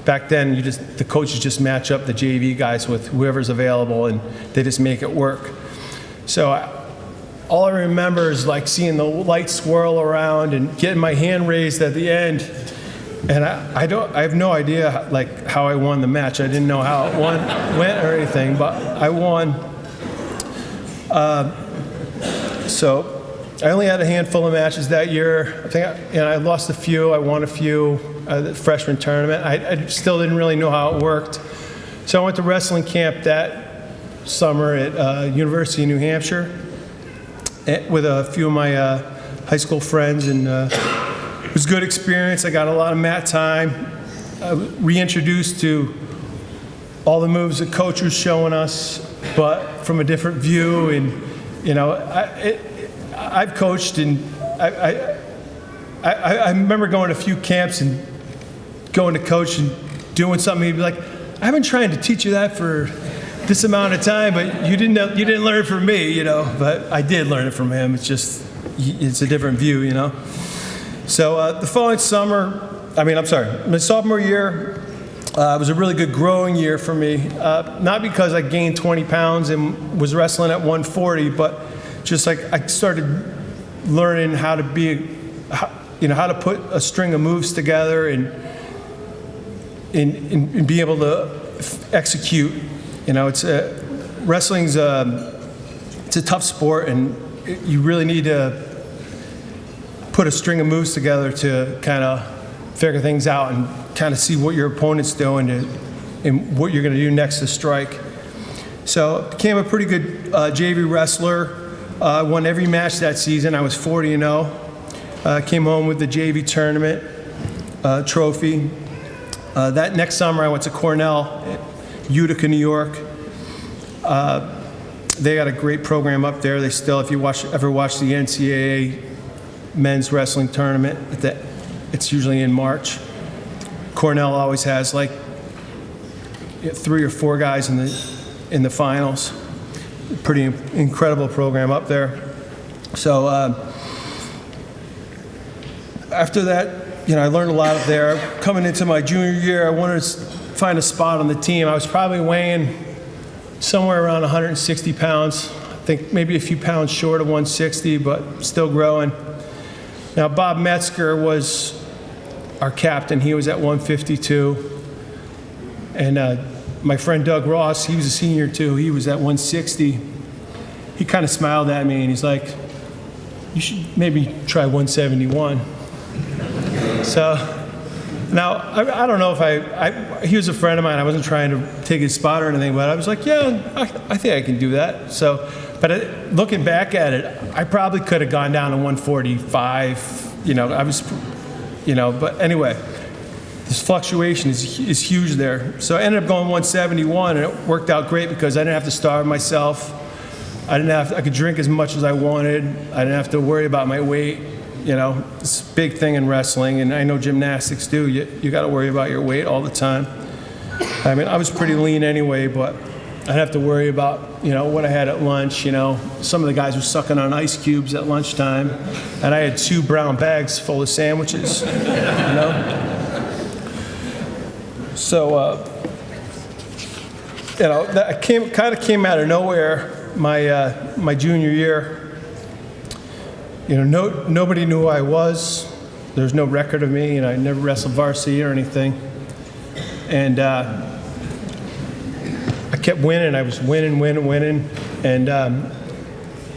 back then the coaches just match up the JV guys with whoever's available, and they just make it work. So all I remember is like seeing the lights swirl around and getting my hand raised at the end. And I have no idea how I won the match. I didn't know how it went or anything, but I won. So I only had a handful of matches that year. I think I lost a few. I won a few. The freshman tournament. I still didn't really know how it worked. So I went to wrestling camp that summer at University of New Hampshire with a few of my high school friends, and it was a good experience. I got a lot of mat time, reintroduced to all the moves the coach was showing us, but from a different view. And I've coached, and I remember going to a few camps and going to coach and doing something. He'd be like, "I've been trying to teach you that for this amount of time, but you didn't learn it from me, But I did learn it from him. It's a different view, So the following summer, my sophomore year was a really good growing year for me. Not because I gained 20 pounds and was wrestling at 140, but just like I started learning how to how to put a string of moves together and be able to execute. Wrestling's it's a tough sport, and you really need to put a string of moves together to kind of figure things out and kind of see what your opponent's doing and what you're going to do next to strike. So I became a pretty good JV wrestler. I won every match that season. I was 40-0. Came home with the JV tournament trophy. That next summer, I went to Cornell, Utica, New York. They got a great program up there. They still, if you ever watch the NCAA men's wrestling tournament, it's usually in March. Cornell always has like 3 or 4 guys in the finals. Pretty incredible program up there. So after that, I learned a lot up there. Coming into my junior year, I wanted to find a spot on the team. I was probably weighing somewhere around 160 pounds. I think maybe a few pounds short of 160, but still growing. Now, Bob Metzger was our captain. He was at 152. And my friend Doug Ross, he was a senior too. He was at 160. He kind of smiled at me and he's like, "You should maybe try 171. So now, I don't know if he was a friend of mine. I wasn't trying to take his spot or anything, but I was like, yeah, I think I can do that. So, but looking back at it, I probably could have gone down to 145. But anyway, this fluctuation is huge there. So I ended up going 171, and it worked out great because I didn't have to starve myself. I could drink as much as I wanted. I didn't have to worry about my weight. You know, it's a big thing in wrestling, and I know gymnastics too. You got to worry about your weight all the time. I mean, I was pretty lean anyway, but I'd have to worry about, you know, what I had at lunch. You know, some of the guys were sucking on ice cubes at lunchtime, and I had 2 brown bags full of sandwiches. You know, so you know, that kind of came out of nowhere. My junior year. You know, nobody knew who I was. There's no record of me, and I never wrestled varsity or anything. And I kept winning. I was winning. And,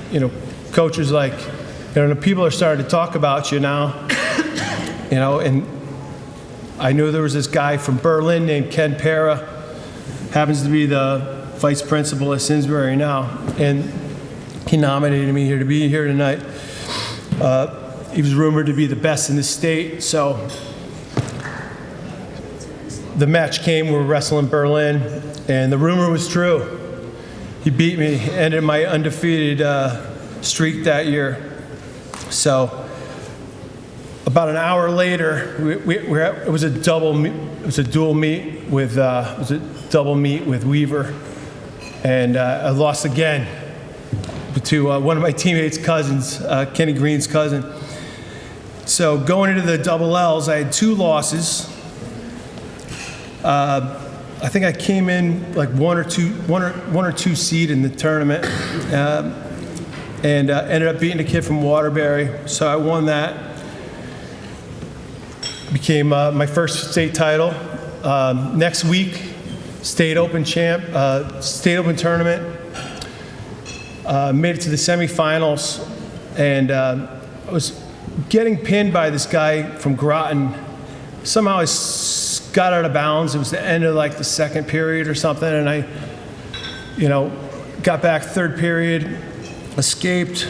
you know, coach was like, you know, people are starting to talk about you now. You know, and I knew there was this guy from Berlin named Ken Pera, happens to be the vice principal at Simsbury now. And he nominated me to be here tonight. He was rumored to be the best in the state, so the match came. We were wrestling Berlin, and the rumor was true. He beat me, ended my undefeated streak that year. So about an hour later, it was a dual meet with Weaver, and I lost again to one of my teammates' cousins, Kenny Green's cousin. So going into the double L's, I had 2 losses. I think I came in like one or two seed in the tournament, and ended up beating a kid from Waterbury. So I won that. Became my first state title. Next week, state open tournament. Made it to the semifinals, and I was getting pinned by this guy from Groton. Somehow I got out of bounds. It was the end of like the second period or something, and I, you know, got back third period, escaped,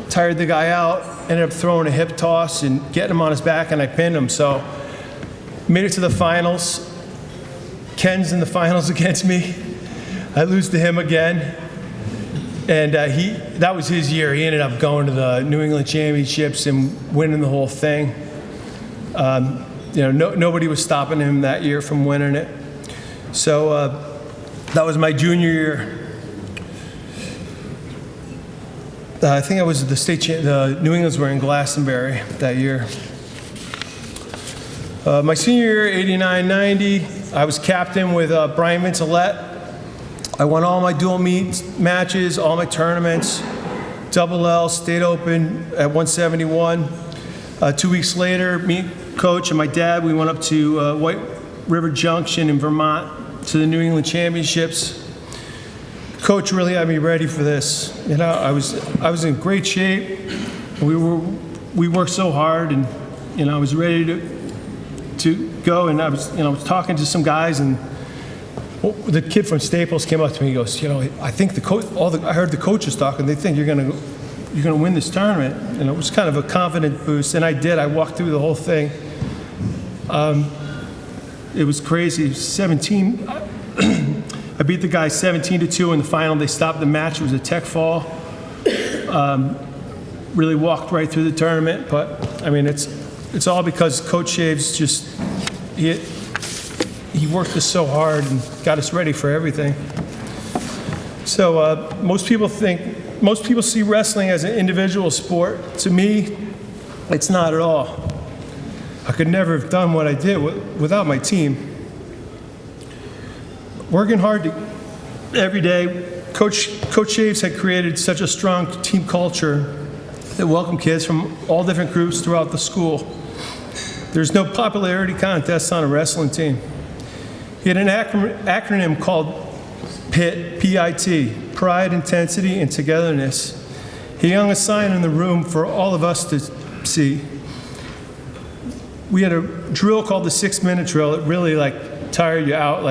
tired the guy out, ended up throwing a hip toss and getting him on his back, and I pinned him. So made it to the finals. Ken's in the finals against me. I lose to him again. And that was his year. He ended up going to the New England Championships and winning the whole thing. You know, nobody was stopping him that year from winning it. So that was my junior year. I think I was the New Englands were in Glastonbury that year. My senior year, 89-90, I was captain with Brian Vincelette. I won all my dual meet matches, all my tournaments, double L, state open at 171. 2 weeks later, me, coach, and my dad, we went up to White River Junction in Vermont to the New England Championships. Coach really had me ready for this. You know, I was in great shape. We worked so hard, and you know, I was ready to go. And I was talking to some guys, and the kid from Staples came up to me. He goes, you know, I think I heard the coaches talking. They think you're gonna win this tournament. And it was kind of a confident boost, and I did. I walked through the whole thing. It was crazy. 17. I beat the guy 17-2 in the final. They stopped the match. It was a tech fall. Really walked right through the tournament. But I mean, it's all because Coach Shaves just he worked us so hard and got us ready for everything. So most people see wrestling as an individual sport. To me, it's not at all. I could never have done what I did without my team. Working hard every day, Coach Shaves had created such a strong team culture that welcomed kids from all different groups throughout the school. There's no popularity contests on a wrestling team. He had an acronym called PIT, P-I-T, Pride, Intensity, and Togetherness. He hung a sign in the room for all of us to see. We had a drill called the 6-minute drill. It really tired you out,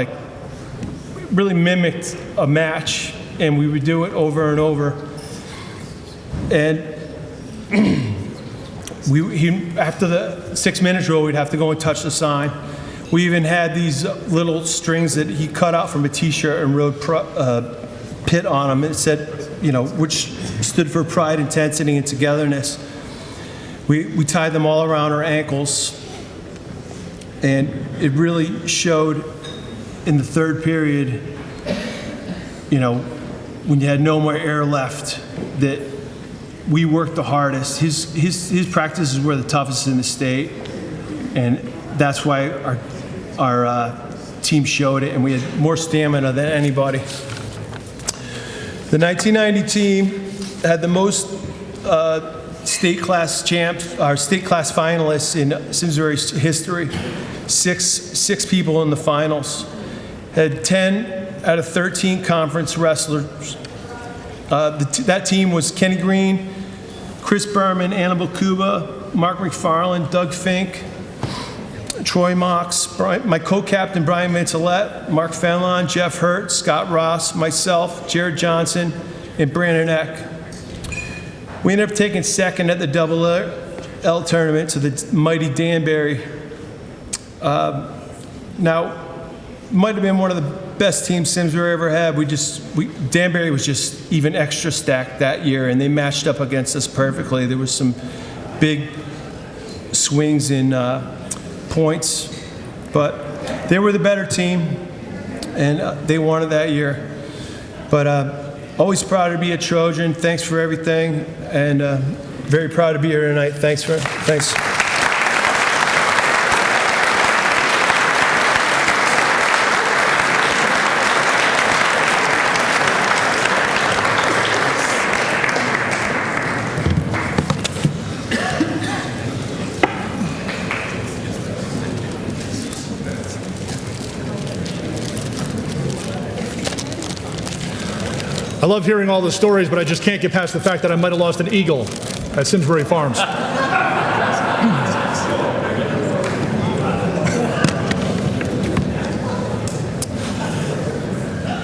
really mimicked a match, and we would do it over and over. And after the 6-minute drill, we'd have to go and touch the sign. We even had these little strings that he cut out from a T-shirt and wrote PIT on them. It said which stood for pride, intensity, and togetherness. We tied them all around our ankles, and it really showed in the third period, when you had no more air left, that we worked the hardest. His practices were the toughest in the state, and that's why our team showed it, and we had more stamina than anybody. The 1990 team had the most state class finalists in Simsbury's history. Six people in the finals. Had 10 out of 13 conference wrestlers. That team was Kenny Green, Chris Berman, Annabelle Cuba, Mark McFarland, Doug Fink, Troy Mox, my co-captain Brian Mantelet, Mark Fenlon, Jeff Hurt, Scott Ross, myself, Jared Johnson, and Brandon Eck. We ended up taking second at the Double L tournament to the mighty Danbury. Now, might have been one of the best teams Simsbury ever had. Danbury was just even extra stacked that year, and they matched up against us perfectly. There was some big swings in points, but they were the better team, and they won it that year. But always proud to be a Trojan. Thanks for everything, and very proud to be here tonight. Thanks. I love hearing all the stories, but I just can't get past the fact that I might have lost an eagle at Simsbury Farms.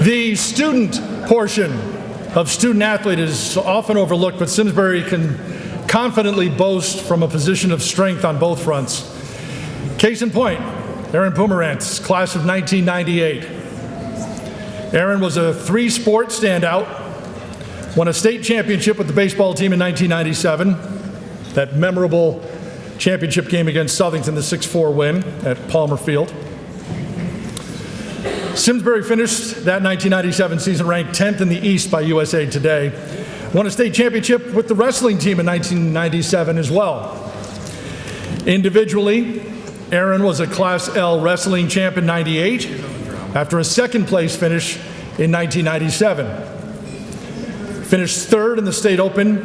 The student portion of student athlete is often overlooked, but Simsbury can confidently boast from a position of strength on both fronts. Case in point, Aaron Pomerantz, class of 1998. Aaron was a three-sport standout, won a state championship with the baseball team in 1997, that memorable championship game against Southington, the 6-4 win at Palmer Field. Simsbury finished that 1997 season ranked 10th in the East by USA Today, won a state championship with the wrestling team in 1997 as well. Individually, Aaron was a Class L wrestling champ in 98, after a second place finish in 1997. Finished third in the state open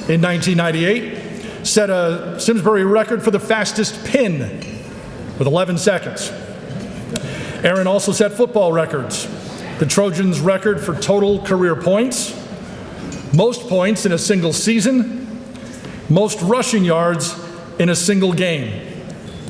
in 1998, set a Simsbury record for the fastest pin with 11 seconds. Aaron also set football records. The Trojans' record for total career points, most points in a single season, most rushing yards in a single game,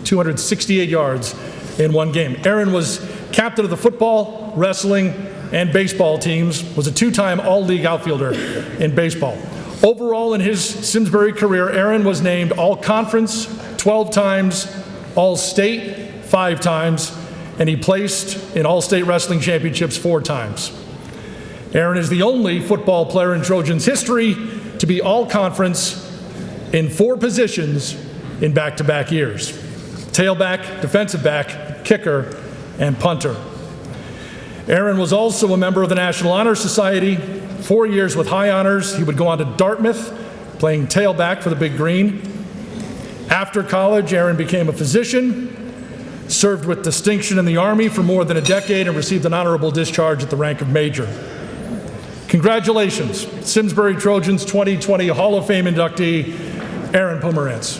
268 yards in one game. Aaron was captain of the football, wrestling, and baseball teams, was a two-time all-league outfielder in baseball. Overall in his Simsbury career, Aaron was named all-conference 12 times, all-state 5 times, and he placed in all-state wrestling championships 4 times. Aaron is the only football player in Trojans history to be all-conference in 4 positions in back-to-back years: tailback, defensive back, kicker, and punter. Aaron was also a member of the National Honor Society, 4 years with high honors. He would go on to Dartmouth, playing tailback for the Big Green. After college, Aaron became a physician, served with distinction in the Army for more than a decade, and received an honorable discharge at the rank of major. Congratulations, Simsbury Trojans 2020 Hall of Fame inductee, Aaron Pomerantz.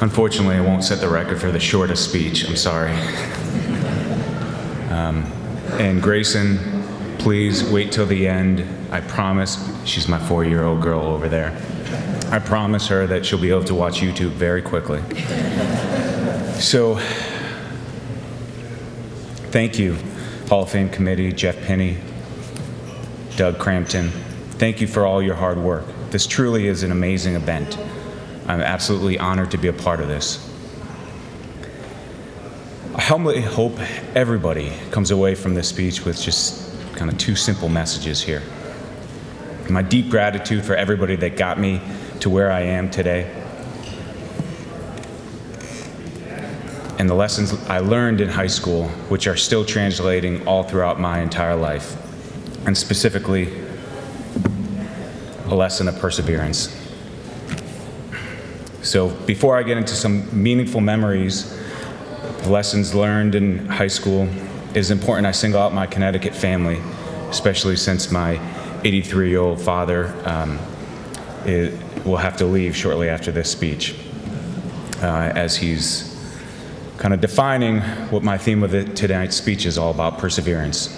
Unfortunately, I won't set the record for the shortest speech. I'm sorry. And Grayson, please wait till the end. I promise, she's my 4-year-old girl over there. I promise her that she'll be able to watch YouTube very quickly. So, Thank you, Hall of Fame committee, Jeff Pinney, Doug Crampton. Thank you for all your hard work. This truly is an amazing event. I'm absolutely honored to be a part of this. I humbly hope everybody comes away from this speech with just kind of two simple messages here. My deep gratitude for everybody that got me to where I am today, and the lessons I learned in high school, which are still translating all throughout my entire life, and specifically a lesson of perseverance. So before I get into some meaningful memories, lessons learned in high school, it is important I single out my Connecticut family, especially since my 83-year-old father will have to leave shortly after this speech, as he's kind of defining what my theme of tonight's speech is all about: perseverance.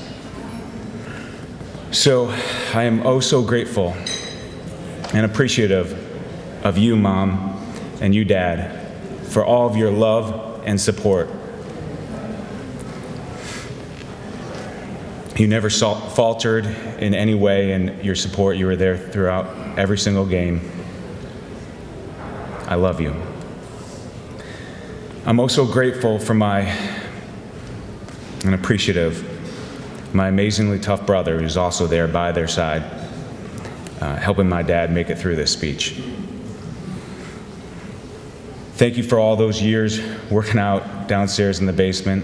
So I am oh so grateful and appreciative of you, Mom, and you, Dad, for all of your love and support. You never faltered in any way in your support. You were there throughout every single game. I love you. I'm also grateful for and appreciative my amazingly tough brother, who's also there by their side, helping my dad make it through this speech. Thank you for all those years working out downstairs in the basement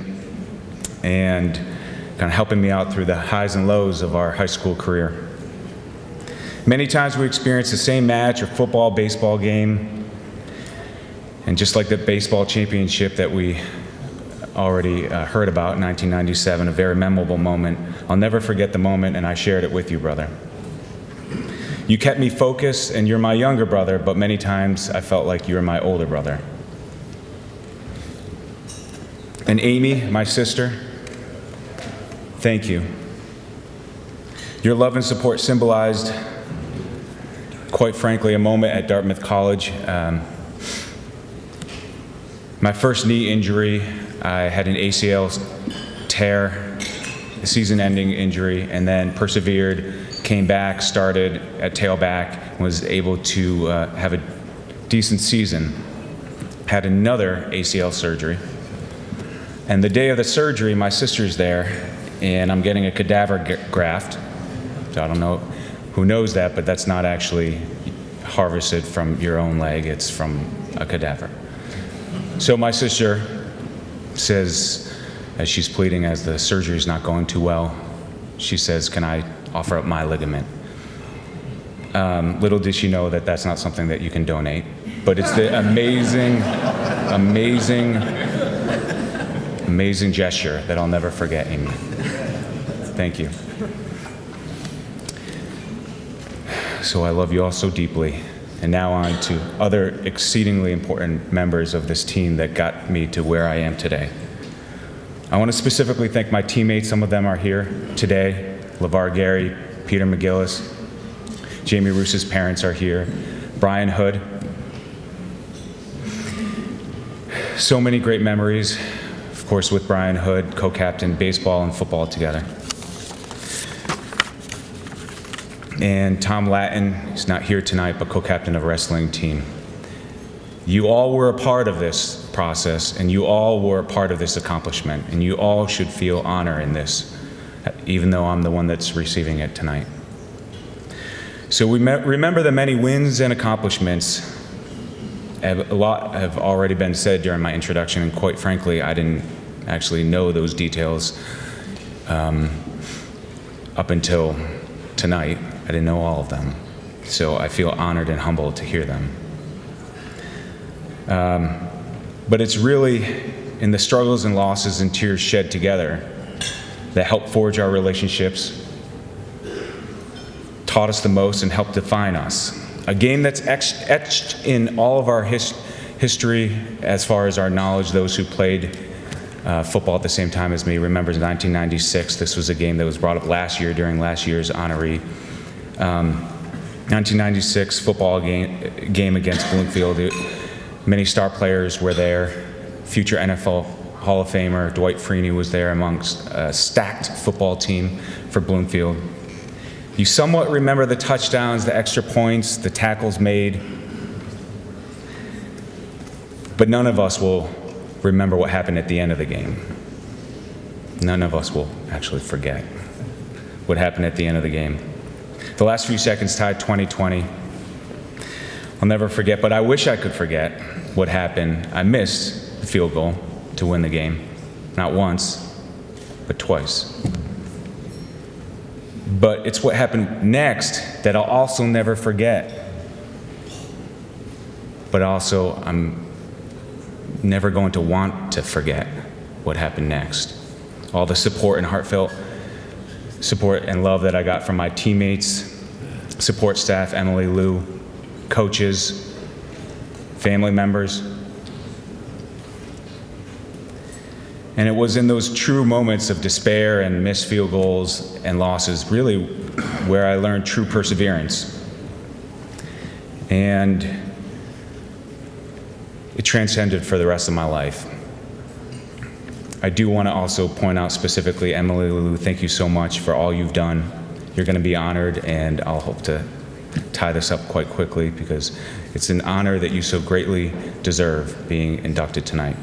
and kind of helping me out through the highs and lows of our high school career. Many times we experience the same match or football, baseball game, and just like the baseball championship that we already heard about in 1997, a very memorable moment. I'll never forget the moment, and I shared it with you, brother. You kept me focused, and you're my younger brother, but many times I felt like you were my older brother. And Amy, my sister, thank you. Your love and support symbolized, quite frankly, a moment at Dartmouth College. My first knee injury, I had an ACL tear, a season-ending injury, and then persevered, came back, started at tailback, was able to have a decent season. Had another ACL surgery. And the day of the surgery, my sister's there, and I'm getting a cadaver graft. So I don't know who knows that, but that's not actually harvested from your own leg, it's from a cadaver. So my sister says, as she's pleading, as the surgery's not going too well, she says, can I offer up my ligament? Little did she know that that's not something that you can donate, but it's the amazing gesture that I'll never forget, Amy. Thank you. So I love you all so deeply. And now on to other exceedingly important members of this team that got me to where I am today. I want to specifically thank my teammates. Some of them are here today. LeVar Gary, Peter McGillis, Jamie Roos's parents are here. Brian Hood. So many great memories, of course, with Brian Hood, co-captain baseball and football together. And Tom Lattin, he's not here tonight, but co-captain of a wrestling team. You all were a part of this process, and you all were a part of this accomplishment, and you all should feel honor in this, even though I'm the one that's receiving it tonight. So we remember the many wins and accomplishments. A lot have already been said during my introduction, and quite frankly, I didn't actually know those details up until tonight. I didn't know all of them, so I feel honored and humbled to hear them. But it's really in the struggles and losses and tears shed together that helped forge our relationships, taught us the most, and helped define us. A game that's etched in all of our history as far as our knowledge. Those who played football at the same time as me remembers 1996. This was a game that was brought up last year during last year's honoree. 1996 football game against Bloomfield. Many star players were there. Future NFL Hall of Famer Dwight Freeney was there amongst a stacked football team for Bloomfield. You somewhat remember the touchdowns, the extra points, the tackles made, but none of us will remember what happened at the end of the game. None of us will actually forget what happened at the end of the game. The last few seconds tied 2020. I'll never forget, but I wish I could forget what happened. I missed the field goal to win the game, not once, but twice. But it's what happened next that I'll also never forget. But also, I'm never going to want to forget what happened next. All the support and heartfelt support and love that I got from my teammates, support staff, Emily, Lou, coaches, family members. And it was in those true moments of despair and missed field goals and losses really where I learned true perseverance. And it transcended for the rest of my life. I do want to also point out specifically, Emily, Lou, thank you so much for all you've done. You're going to be honored, and I'll hope to tie this up quite quickly because it's an honor that you so greatly deserve being inducted tonight.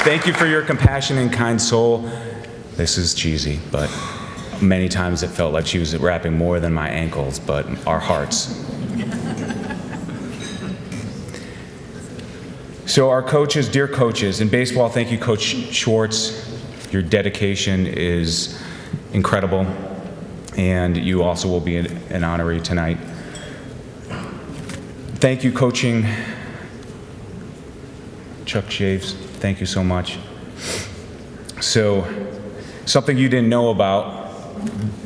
Thank you for your compassion and kind soul. This is cheesy, but many times it felt like she was wrapping more than my ankles, but our hearts. So our coaches, dear coaches, in baseball, thank you, Coach Schwartz. Your dedication is incredible, and you also will be an honoree tonight. Thank you, coaching. Chuck Shaves, thank you so much. So, something you didn't know about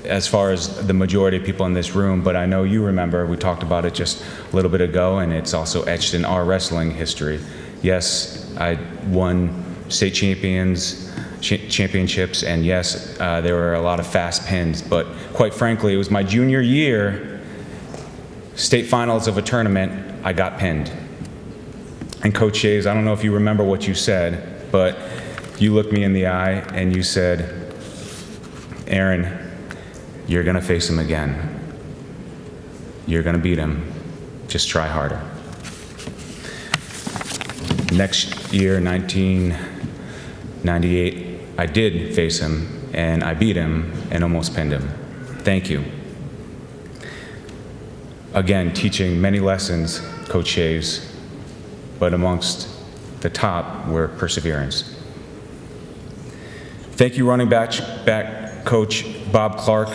as far as the majority of people in this room, but I know you remember, we talked about it just a little bit ago, and it's also etched in our wrestling history. Yes, I won state championships, and yes, there were a lot of fast pins, but quite frankly, it was my junior year, state finals of a tournament, I got pinned. And Coach Shays, I don't know if you remember what you said, but you looked me in the eye and you said, Aaron, you're going to face him again. You're going to beat him. Just try harder. Next year, 1998, I did face him, and I beat him and almost pinned him. Thank you. Again, teaching many lessons, Coach Shays, but amongst the top were perseverance. Thank you, running back coach Bob Clark.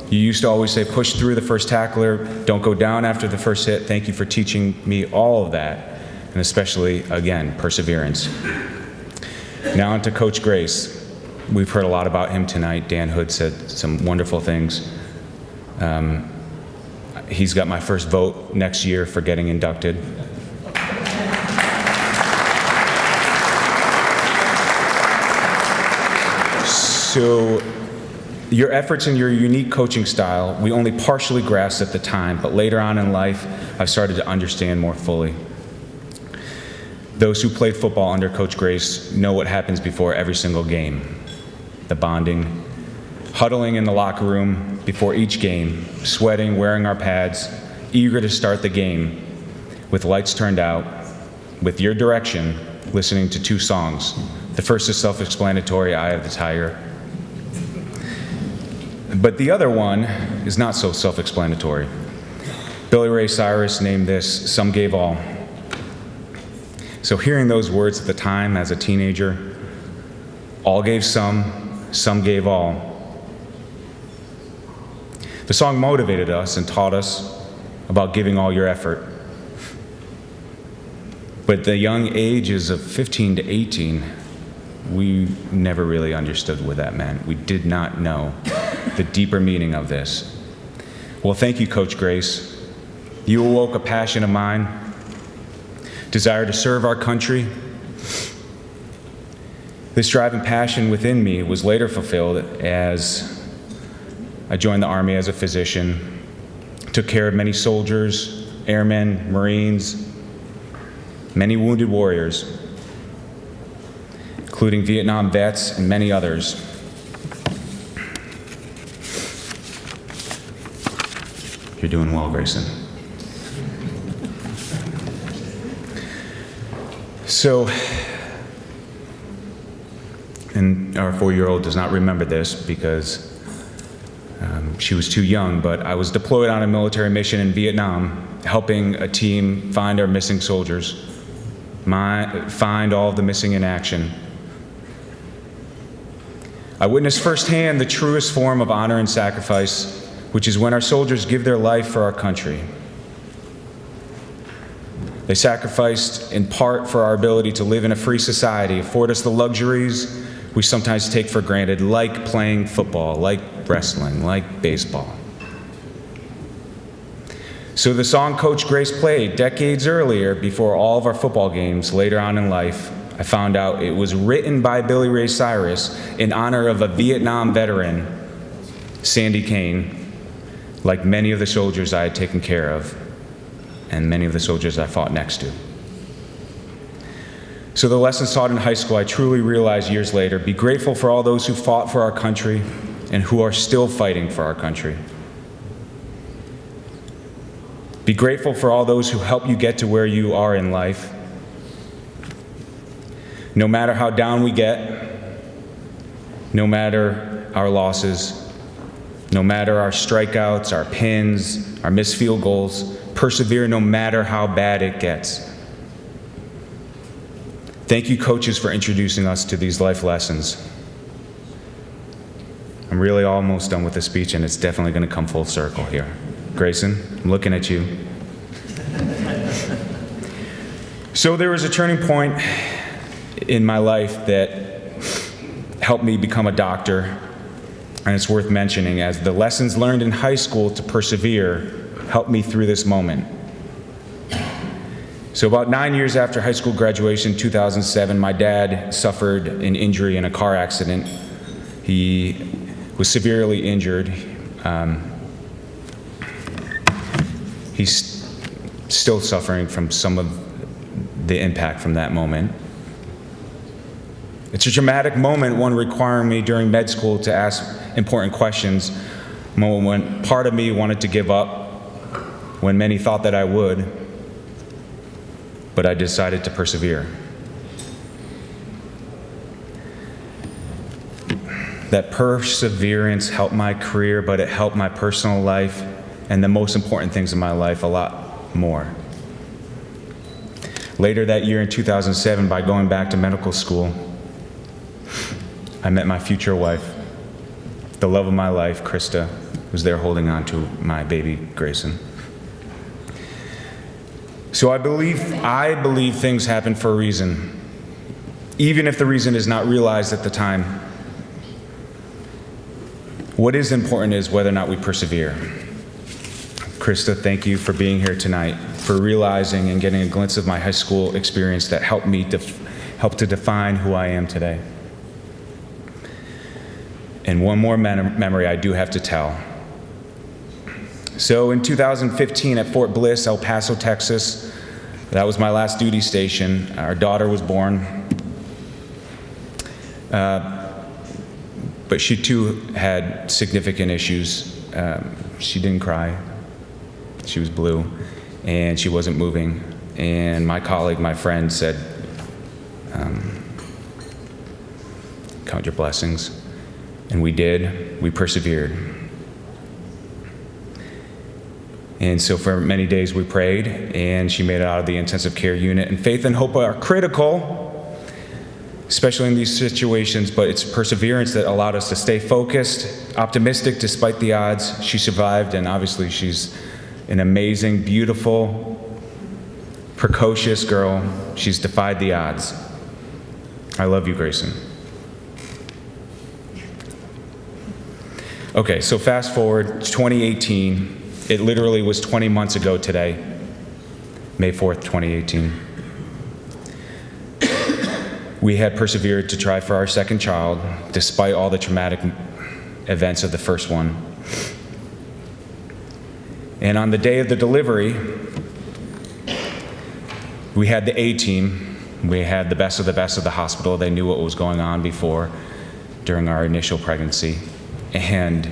You used to always say, push through the first tackler, don't go down after the first hit. Thank you for teaching me all of that, and especially, again, perseverance. Now on to Coach Grace. We've heard a lot about him tonight. Dan Hood said some wonderful things. He's got my first vote next year for getting inducted. So your efforts and your unique coaching style, we only partially grasped at the time, but later on in life, I've started to understand more fully. Those who played football under Coach Grace know what happens before every single game. The bonding, huddling in the locker room before each game, sweating, wearing our pads, eager to start the game, with lights turned out, with your direction, listening to two songs. The first is self-explanatory, Eye of the Tiger. But the other one is not so self-explanatory. Billy Ray Cyrus named this, Some Gave All. So hearing those words at the time as a teenager, all gave some gave all. The song motivated us and taught us about giving all your effort. But the young ages of 15 to 18, we never really understood what that meant. We did not know the deeper meaning of this. Well, thank you, Coach Grace. You awoke a passion of mine, desire to serve our country. This drive and passion within me was later fulfilled as I joined the Army as a physician, took care of many soldiers, airmen, Marines, many wounded warriors, including Vietnam vets and many others. You're doing well, Grayson. So, and our 4-year-old does not remember this because she was too young, but I was deployed on a military mission in Vietnam, helping a team find our missing soldiers, find all of the missing in action. I witnessed firsthand the truest form of honor and sacrifice, which is when our soldiers give their life for our country. They sacrificed in part for our ability to live in a free society, afford us the luxuries we sometimes take for granted, like playing football, like wrestling, like baseball. So the song Coach Grace played decades earlier, before all of our football games later on in life, I found out it was written by Billy Ray Cyrus in honor of a Vietnam veteran, Sandy Kane, like many of the soldiers I had taken care of and many of the soldiers I fought next to. So the lessons taught in high school, I truly realized years later: be grateful for all those who fought for our country and who are still fighting for our country. Be grateful for all those who help you get to where you are in life. No matter how down we get, no matter our losses, no matter our strikeouts, our pins, our missed field goals, persevere no matter how bad it gets. Thank you, coaches, for introducing us to these life lessons. I'm really almost done with the speech, and it's definitely going to come full circle here. Grayson, I'm looking at you. So there was a turning point in my life that helped me become a doctor, and it's worth mentioning, as the lessons learned in high school to persevere helped me through this moment. So about 9 years after high school graduation, 2007, my dad suffered an injury in a car accident. He was severely injured. He's still suffering from some of the impact from that moment. It's a dramatic moment, one requiring me during med school to ask important questions, a moment when part of me wanted to give up, when many thought that I would, but I decided to persevere. That perseverance helped my career, but it helped my personal life and the most important things in my life a lot more. Later that year in 2007, by going back to medical school, I met my future wife, the love of my life, Krista, who's there holding on to my baby, Grayson. So I believe things happen for a reason, even if the reason is not realized at the time. What is important is whether or not we persevere. Krista, thank you for being here tonight, for realizing and getting a glimpse of my high school experience that helped me to define who I am today. And one more memory I do have to tell. So in 2015 at Fort Bliss, El Paso, Texas, that was my last duty station. Our daughter was born. But she too had significant issues. She didn't cry. She was blue, and she wasn't moving. And my colleague, my friend, said, count your blessings. And we did. We persevered. And so for many days we prayed, and she made it out of the intensive care unit. And faith and hope are critical, especially in these situations, but it's perseverance that allowed us to stay focused, optimistic despite the odds. She survived, and obviously she's an amazing, beautiful, precocious girl. She's defied the odds. I love you, Grayson. Okay, so fast forward, 2018. It literally was 20 months ago today, May 4th, 2018. We had persevered to try for our second child, despite all the traumatic events of the first one. And on the day of the delivery, we had the A-team. We had the best of the hospital. They knew what was going on before, during our initial pregnancy. And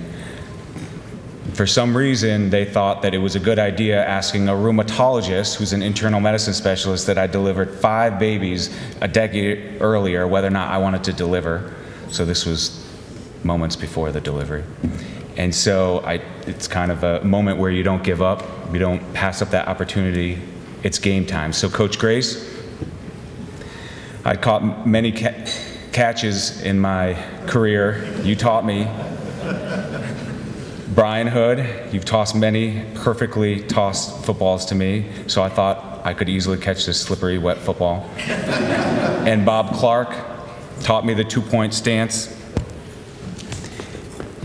for some reason, they thought that it was a good idea asking a rheumatologist, who's an internal medicine specialist, that I delivered 5 babies a decade earlier, whether or not I wanted to deliver. So this was moments before the delivery. And so it's kind of a moment where you don't give up. You don't pass up that opportunity. It's game time. So Coach Grace, I caught many catches in my career. You taught me. Brian Hood, you've tossed many perfectly tossed footballs to me, so I thought I could easily catch this slippery, wet football. And Bob Clark taught me the 2-point stance,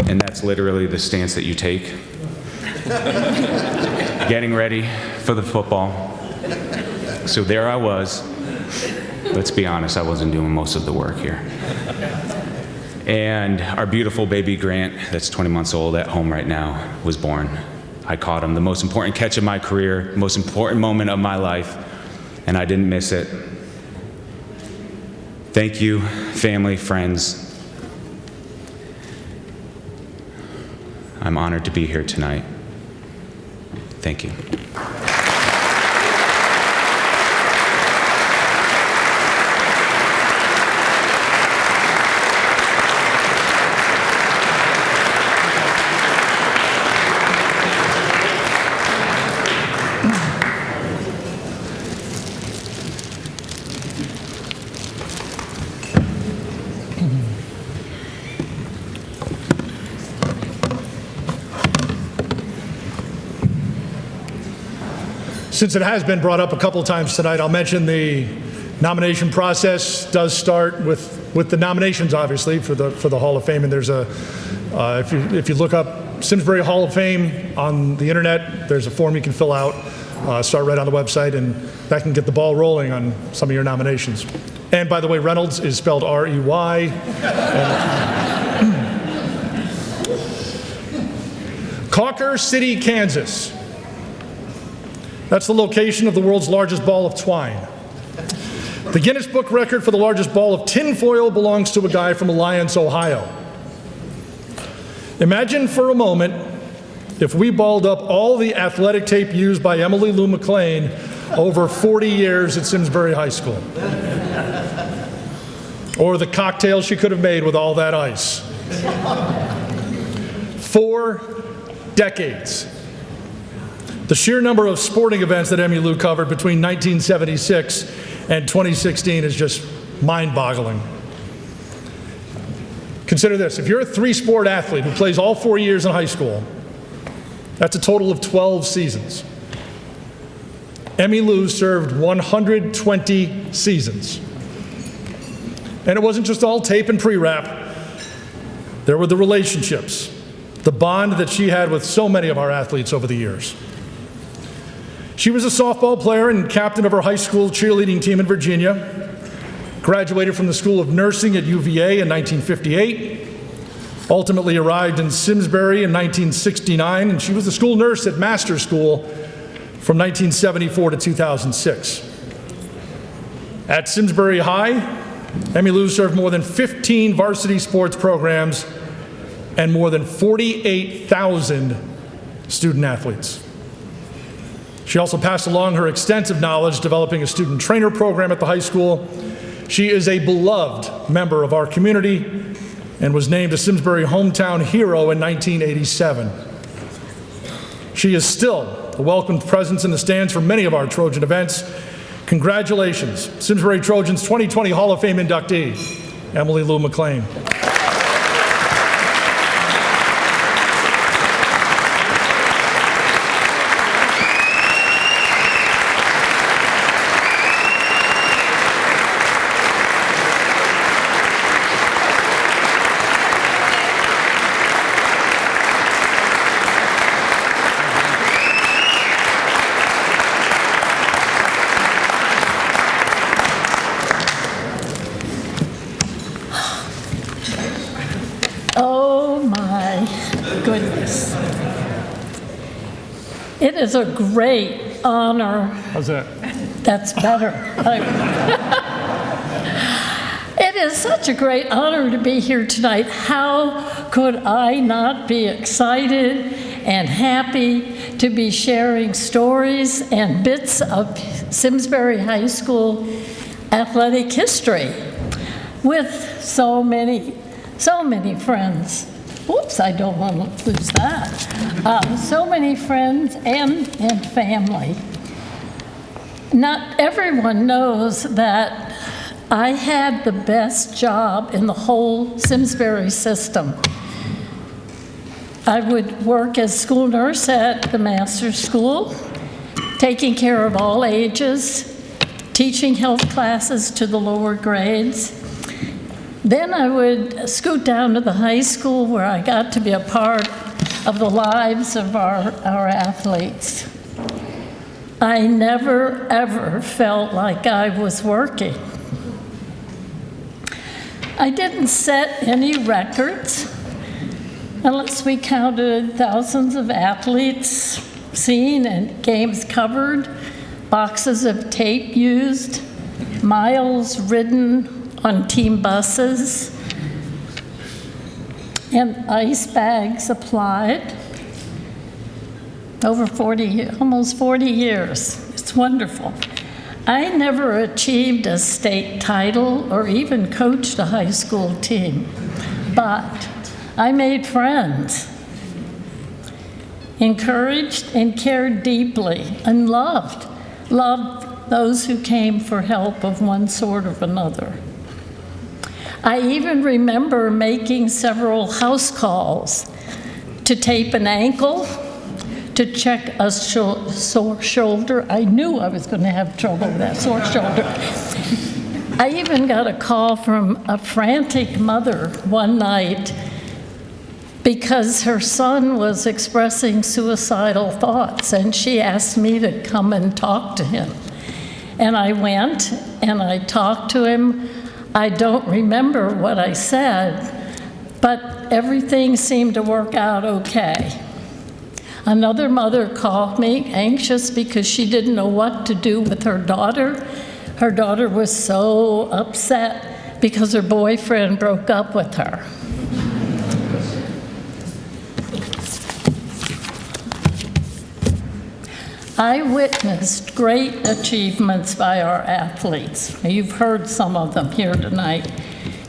and that's literally the stance that you take. Getting ready for the football. So there I was. Let's be honest, I wasn't doing most of the work here. And our beautiful baby Grant, that's 20 months old at home right now, was born. I caught him, the most important catch of my career, most important moment of my life, and I didn't miss it. Thank you, family, friends. I'm honored to be here tonight. Thank you. Since it has been brought up a couple of times tonight, I'll mention the nomination process does start with the nominations, obviously, for the Hall of Fame. And there's if you look up Simsbury Hall of Fame on the internet, there's a form you can fill out, start right on the website, and that can get the ball rolling on some of your nominations. And by the way, Reynolds is spelled R-E-Y. Cawker City, Kansas. That's the location of the world's largest ball of twine. The Guinness Book record for the largest ball of tinfoil belongs to a guy from Alliance, Ohio. Imagine for a moment if we balled up all the athletic tape used by Emily Lou McLean over 40 years at Simsbury High School. Or the cocktail she could have made with all that ice. 4 decades. The sheer number of sporting events that Emmy Lou covered between 1976 and 2016 is just mind-boggling. Consider this, if you're a 3-sport athlete who plays all 4 years in high school, that's a total of 12 seasons. Emmy Lou served 120 seasons. And it wasn't just all tape and pre-wrap. There were the relationships, the bond that she had with so many of our athletes over the years. She was a softball player and captain of her high school cheerleading team in Virginia, graduated from the School of Nursing at UVA in 1958, ultimately arrived in Simsbury in 1969, and she was the school nurse at Master's School from 1974 to 2006. At Simsbury High, Emmy Lou served more than 15 varsity sports programs and more than 48,000 student athletes. She also passed along her extensive knowledge developing a student trainer program at the high school. She is a beloved member of our community and was named a Simsbury Hometown Hero in 1987. She is still a welcomed presence in the stands for many of our Trojan events. Congratulations, Simsbury Trojans 2020 Hall of Fame inductee, Emily Lou McLean. It is a great honor. How's that? That's better. It is such a great honor to be here tonight. How could I not be excited and happy to be sharing stories and bits of Simsbury High School athletic history with so many friends. Oops, I don't want to lose that. So many friends and family. Not everyone knows that I had the best job in the whole Simsbury system. I would work as school nurse at the master's school, taking care of all ages, teaching health classes to the lower grades. Then I would scoot down to the high school where I got to be a part of the lives of our athletes. I never, ever felt like I was working. I didn't set any records, unless we counted thousands of athletes seen and games covered, boxes of tape used, miles ridden on team buses, and ice bags applied. Over almost 40 years. It's wonderful. I never achieved a state title or even coached a high school team, but I made friends, encouraged and cared deeply, and loved those who came for help of one sort or another. I even remember making several house calls to tape an ankle, to check a sore shoulder. I knew I was going to have trouble with that sore shoulder. I even got a call from a frantic mother one night because her son was expressing suicidal thoughts, and she asked me to come and talk to him. And I went and I talked to him. I don't remember what I said, but everything seemed to work out okay. Another mother called me, anxious because she didn't know what to do with her daughter. Her daughter was so upset because her boyfriend broke up with her. I witnessed great achievements by our athletes. You've heard some of them here tonight.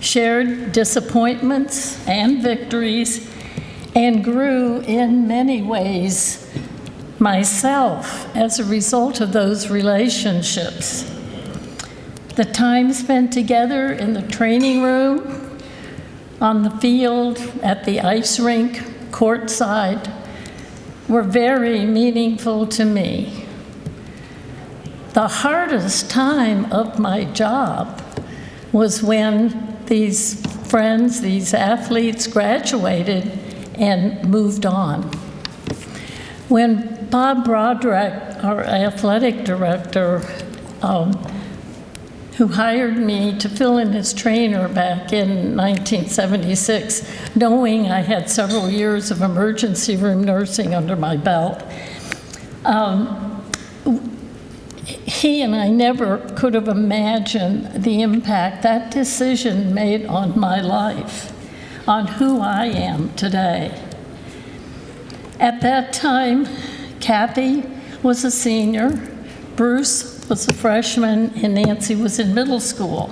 Shared disappointments and victories, and grew in many ways myself as a result of those relationships. The time spent together in the training room, on the field, at the ice rink, courtside, were very meaningful to me. The hardest time of my job was when these friends, these athletes graduated and moved on. When Bob Broderick, our athletic director, who hired me to fill in his trainer back in 1976, knowing I had several years of emergency room nursing under my belt, he and I never could have imagined the impact that decision made on my life, on who I am today. At that time, Kathy was a senior, Bruce was a freshman, and Nancy was in middle school.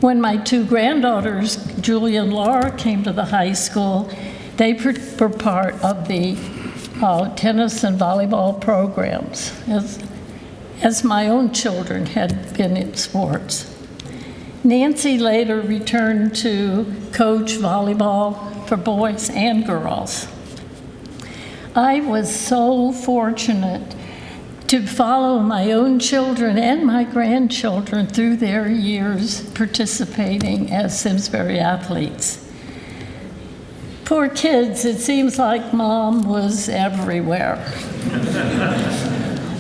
When my two granddaughters, Julie and Laura, came to the high school, they were part of the tennis and volleyball programs, as my own children had been in sports. Nancy later returned to coach volleyball for boys and girls. I was so fortunate to follow my own children and my grandchildren through their years participating as Simsbury athletes. Poor kids, it seems like Mom was everywhere.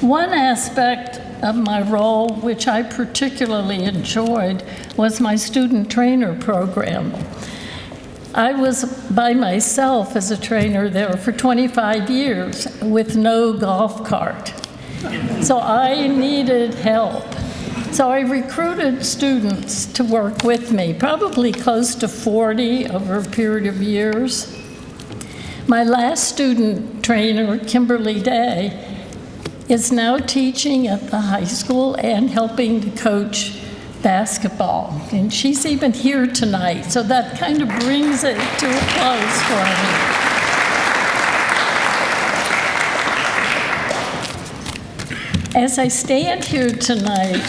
One aspect of my role, which I particularly enjoyed, was my student trainer program. I was by myself as a trainer there for 25 years with no golf cart. So I needed help. So I recruited students to work with me, probably close to 40 over a period of years. My last student trainer, Kimberly Day, is now teaching at the high school and helping to coach basketball. And she's even here tonight, so that kind of brings it to a close for me. As I stand here tonight,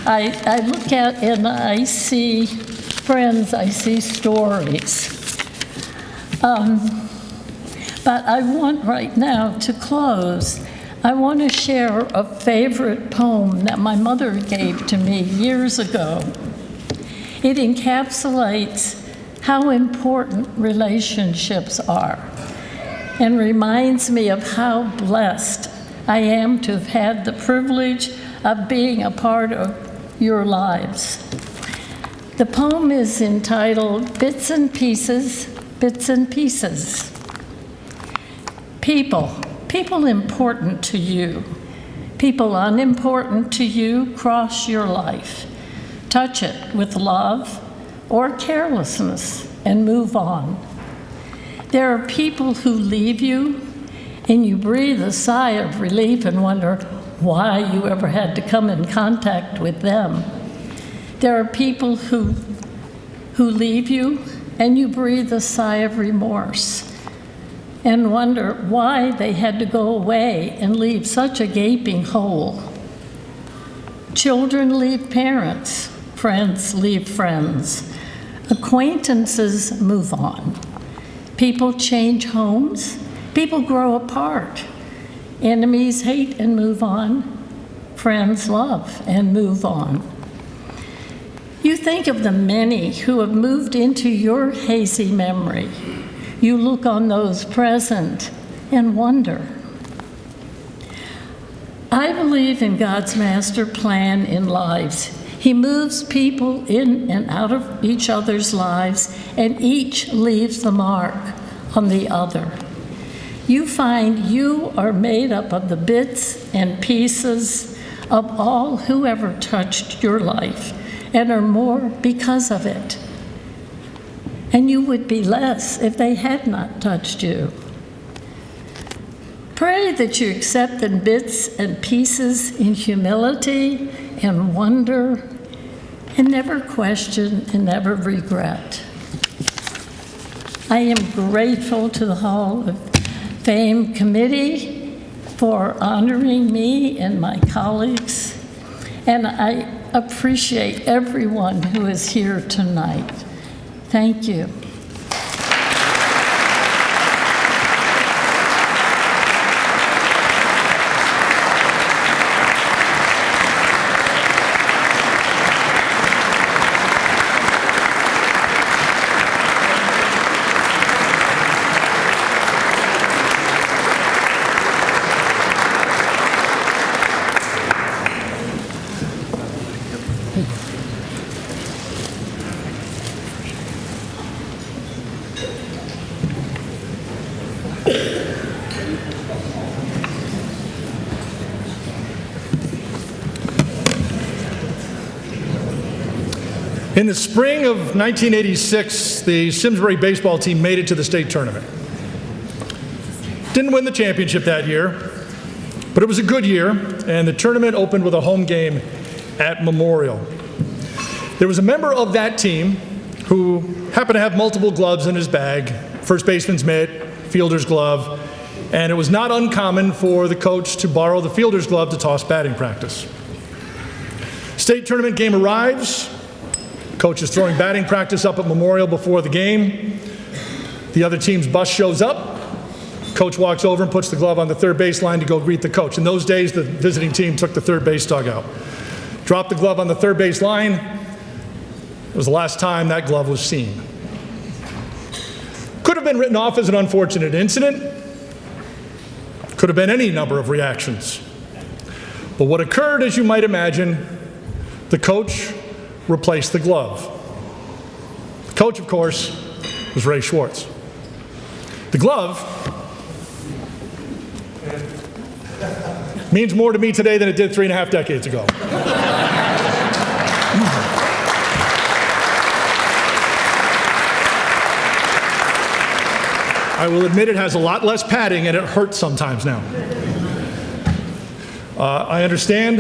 I look at and I see friends, I see stories. But I want right now to close. I want to share a favorite poem that my mother gave to me years ago. It encapsulates how important relationships are and reminds me of how blessed I am to have had the privilege of being a part of your lives. The poem is entitled Bits and Pieces, Bits and Pieces. People important to you, people unimportant to you cross your life. Touch it with love or carelessness and move on. There are people who leave you and you breathe a sigh of relief and wonder why you ever had to come in contact with them. There are people who leave you and you breathe a sigh of remorse and wonder why they had to go away and leave such a gaping hole. Children leave parents, friends leave friends, acquaintances move on. People change homes, people grow apart. Enemies hate and move on, friends love and move on. You think of the many who have moved into your hazy memory. You look on those present and wonder. I believe in God's master plan in lives. He moves people in and out of each other's lives, and each leaves the mark on the other. You find you are made up of the bits and pieces of all who ever touched your life, and are more because of it. And you would be less if they had not touched you. Pray that you accept the bits and pieces in humility and wonder, and never question and never regret. I am grateful to the Hall of Fame Committee for honoring me and my colleagues, and I appreciate everyone who is here tonight. Thank you. In the spring of 1986, the Simsbury baseball team made it to the state tournament. Didn't win the championship that year, but it was a good year, and the tournament opened with a home game at Memorial. There was a member of that team who happened to have multiple gloves in his bag, first baseman's mitt, fielder's glove, and it was not uncommon for the coach to borrow the fielder's glove to toss batting practice. State tournament game arrives. Coach is throwing batting practice up at Memorial before the game. The other team's bus shows up. Coach walks over and puts the glove on the third base line to go greet the coach. In those days, the visiting team took the third base dugout. Dropped the glove on the third base line. It was the last time that glove was seen. Could have been written off as an unfortunate incident. Could have been any number of reactions. But what occurred, as you might imagine, the coach replaced the glove. The coach, of course, was Ray Schwartz. The glove means more to me today than it did 3.5 decades ago. I will admit it has a lot less padding and it hurts sometimes now. I understand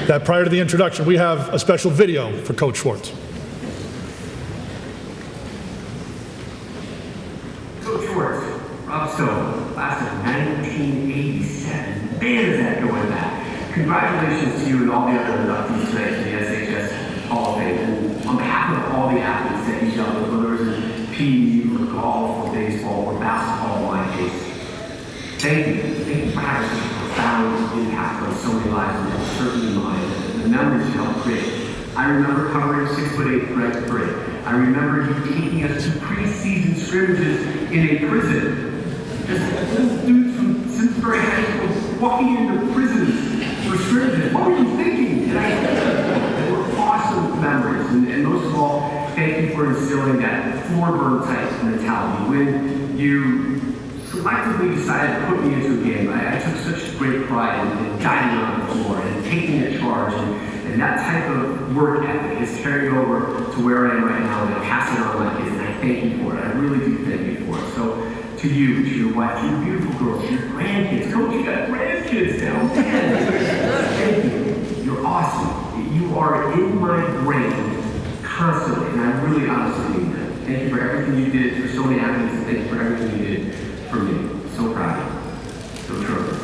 that prior to the introduction, we have a special video for Coach Schwartz. Coach Schwartz, Rob Stone, class of 1987. Man, is that going back. Congratulations to you and all the other inductees tonight to the SHS Hall of Fame. And on behalf of all the athletes that you dealt with, whether it was in PE or golf or baseball or basketball in my case, thank you. Thank you for having such a profound impact on so many lives, and certainly mine. The memories you helped create. I remember covering 6'8" Greg Britt. I remember you taking us to preseason scrimmages in a prison. Just dudes from Simsbury High School walking into prisons for scrimmages. What were you thinking? They were awesome memories. And most of all, thank you for instilling that floor-burn type mentality. When you selectively decided to put me into a game, I took such great pride in guiding on the floor and taking a charge. And that type of work ethic has carried over to where I am right now, and I pass it on to my kids, and I thank you for it. I really do thank you for it. So, to you, to your wife, to your beautiful girls, to your grandkids. Coach, you got grandkids now, man. Thank you. You're awesome. You are in my brain constantly, and I really honestly mean that. Thank you for everything you did for so many athletes, and thank you for everything you did for me. So proud of you. So Trojan.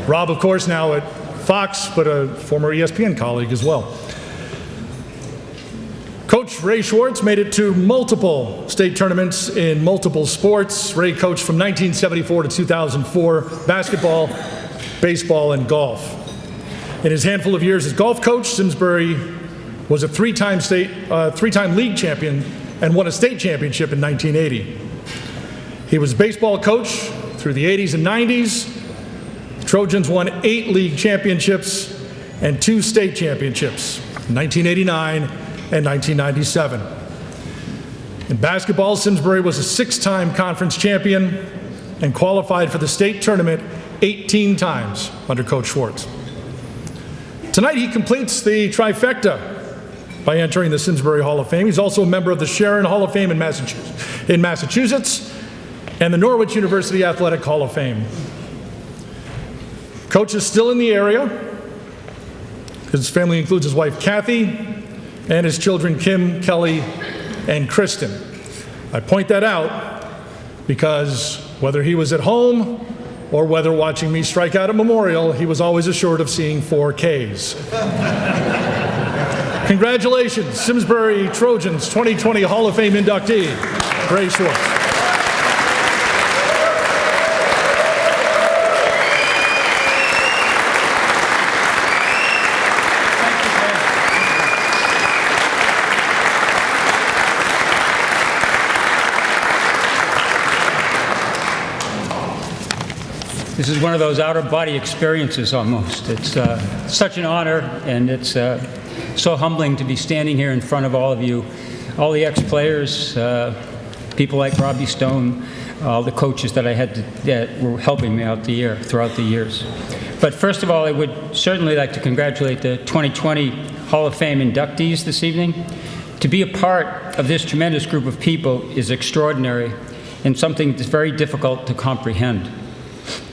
Rob, of course, now at Fox, but a former ESPN colleague as well. Coach Ray Schwartz made it to multiple state tournaments in multiple sports. Ray coached from 1974 to 2004, basketball, baseball, and golf. In his handful of years as golf coach, Simsbury was a three-time league champion and won a state championship in 1980. He was baseball coach through the 80s and 90s. Trojans won 8 league championships and 2 state championships, 1989 and 1997. In basketball, Simsbury was a 6-time conference champion and qualified for the state tournament 18 times under Coach Schwartz. Tonight he completes the trifecta by entering the Simsbury Hall of Fame. He's also a member of the Sharon Hall of Fame in Massachusetts and the Norwich University Athletic Hall of Fame. Coach is still in the area. His family includes his wife, Kathy, and his children, Kim, Kelly, and Kristen. I point that out because whether he was at home or whether watching me strike out at Memorial, he was always assured of seeing 4 Ks. Congratulations, Simsbury Trojans 2020 Hall of Fame inductee, Ray Schwartz. This is one of those out-of-body experiences almost. It's such an honor, and it's so humbling to be standing here in front of all of you, all the ex-players, people like Robbie Stone, all the coaches that I had that were helping me out throughout the years. But first of all, I would certainly like to congratulate the 2020 Hall of Fame inductees this evening. To be a part of this tremendous group of people is extraordinary and something that's very difficult to comprehend.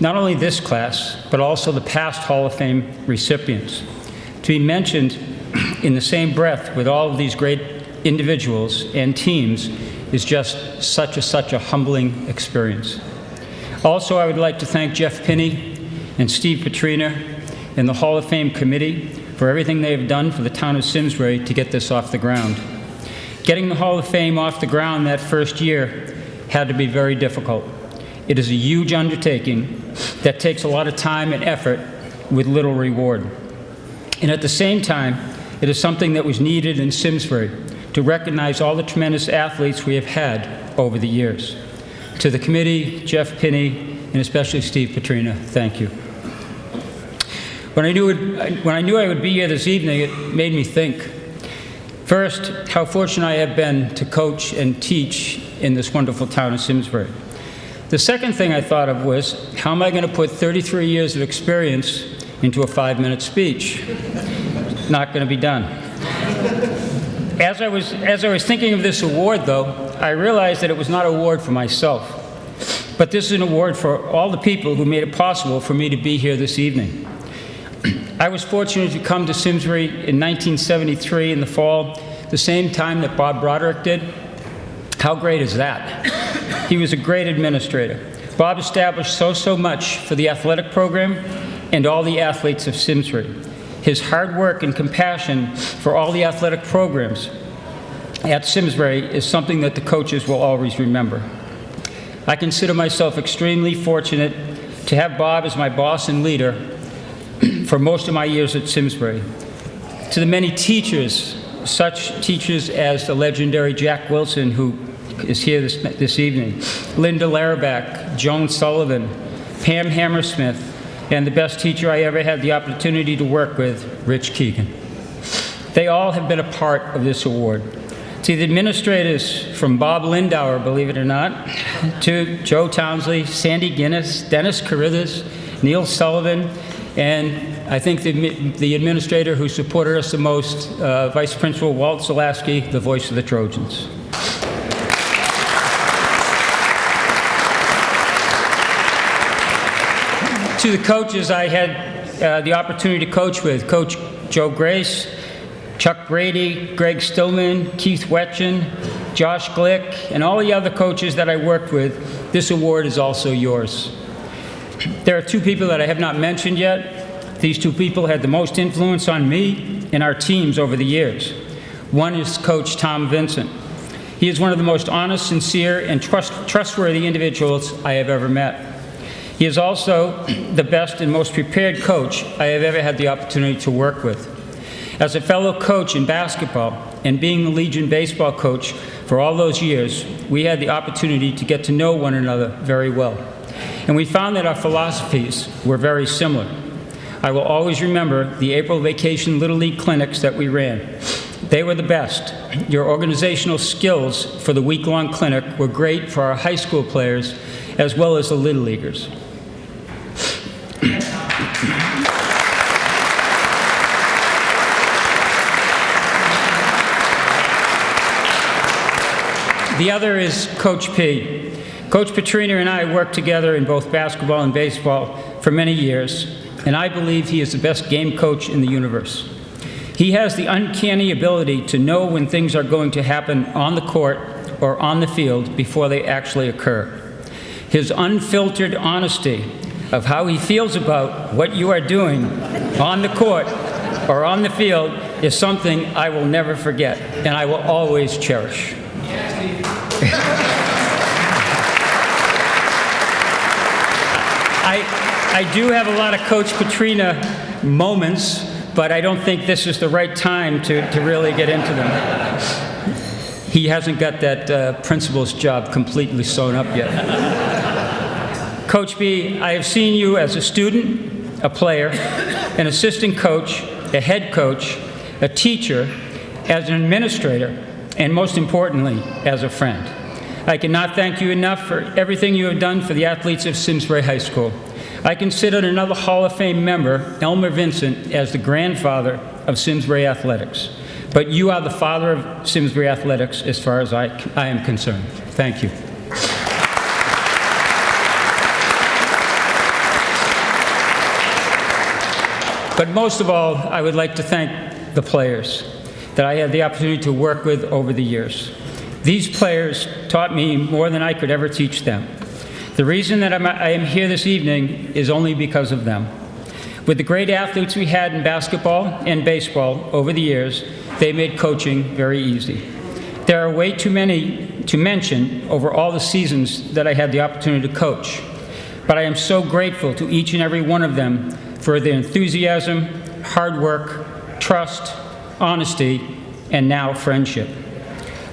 Not only this class, but also the past Hall of Fame recipients. To be mentioned in the same breath with all of these great individuals and teams is just such a humbling experience. Also, I would like to thank Jeff Pinney and Steve Petrina and the Hall of Fame committee for everything they have done for the town of Simsbury to get this off the ground. Getting the Hall of Fame off the ground that first year had to be very difficult. It is a huge undertaking that takes a lot of time and effort with little reward. And at the same time, it is something that was needed in Simsbury to recognize all the tremendous athletes we have had over the years. To the committee, Jeff Pinney, and especially Steve Petrina, thank you. When I knew I would be here this evening, it made me think. First, how fortunate I have been to coach and teach in this wonderful town of Simsbury. The second thing I thought of was, how am I going to put 33 years of experience into a 5-minute speech? Not going to be done. As I was thinking of this award, though, I realized that it was not an award for myself, but this is an award for all the people who made it possible for me to be here this evening. I was fortunate to come to Simsbury in 1973 in the fall, the same time that Bob Broderick did. How great is that? He was a great administrator. Bob established so much for the athletic program and all the athletes of Simsbury. His hard work and compassion for all the athletic programs at Simsbury is something that the coaches will always remember. I consider myself extremely fortunate to have Bob as my boss and leader for most of my years at Simsbury. To the many teachers, such teachers as the legendary Jack Wilson, who is here this evening, Linda Larabach, Joan Sullivan, Pam Hammersmith, and the best teacher I ever had the opportunity to work with, Rich Keegan. They all have been a part of this award. To the administrators, from Bob Lindauer, believe it or not, to Joe Townsley, Sandy Guinness, Dennis Carithas, Neil Sullivan, and I think the administrator who supported us the most, Vice Principal Walt Zalaski, the voice of the Trojans. To the coaches I had the opportunity to coach with, Coach Joe Grace, Chuck Brady, Greg Stillman, Keith Wetchen, Josh Glick, and all the other coaches that I worked with, this award is also yours. There are two people that I have not mentioned yet. These two people had the most influence on me and our teams over the years. One is Coach Tom Vincent. He is one of the most honest, sincere, and trustworthy individuals I have ever met. He is also the best and most prepared coach I have ever had the opportunity to work with. As a fellow coach in basketball and being the Legion baseball coach for all those years, we had the opportunity to get to know one another very well. And we found that our philosophies were very similar. I will always remember the April Vacation Little League clinics that we ran. They were the best. Your organizational skills for the week-long clinic were great for our high school players as well as the Little Leaguers. The other is Coach P. Coach Petrina and I worked together in both basketball and baseball for many years, and I believe he is the best game coach in the universe. He has the uncanny ability to know when things are going to happen on the court or on the field before they actually occur. His unfiltered honesty of how he feels about what you are doing on the court or on the field is something I will never forget, and I will always cherish. I do have a lot of Coach Petrina moments, but I don't think this is the right time to really get into them. He hasn't got that principal's job completely sewn up yet. Coach B, I have seen you as a student, a player, an assistant coach, a head coach, a teacher, as an administrator, and most importantly, as a friend. I cannot thank you enough for everything you have done for the athletes of Simsbury High School. I consider another Hall of Fame member, Elmer Vincent, as the grandfather of Simsbury Athletics. But you are the father of Simsbury Athletics as far as I am concerned. Thank you. But most of all, I would like to thank the players that I had the opportunity to work with over the years. These players taught me more than I could ever teach them. The reason that I am here this evening is only because of them. With the great athletes we had in basketball and baseball over the years, they made coaching very easy. There are way too many to mention over all the seasons that I had the opportunity to coach. But I am so grateful to each and every one of them for their enthusiasm, hard work, trust, honesty, and now friendship.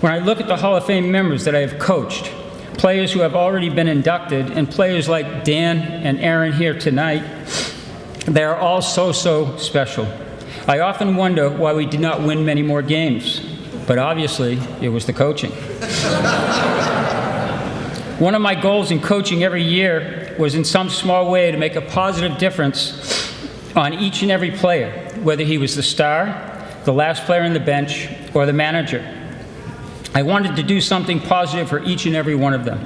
When I look at the Hall of Fame members that I have coached, players who have already been inducted, and players like Dan and Aaron here tonight, They are all so special. I often wonder why we did not win many more games, but obviously it was the coaching. One of my goals in coaching every year was in some small way to make a positive difference on each and every player, whether he was the star, the last player on the bench, or the manager. I wanted to do something positive for each and every one of them.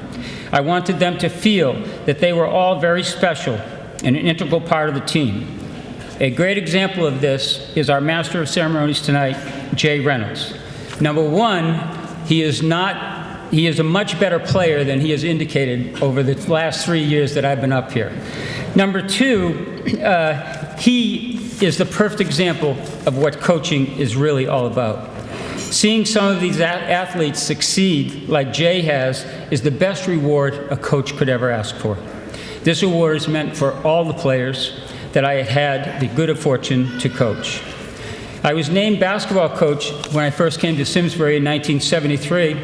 I wanted them to feel that they were all very special and an integral part of the team. A great example of this is our Master of Ceremonies tonight, Jay Reynolds. Number one, he is a much better player than he has indicated over the last 3 years that I've been up here. Number two, he is the perfect example of what coaching is really all about. Seeing some of these athletes succeed like Jay has is the best reward a coach could ever ask for. This award is meant for all the players that I had the good fortune to coach. I was named basketball coach when I first came to Simsbury in 1973.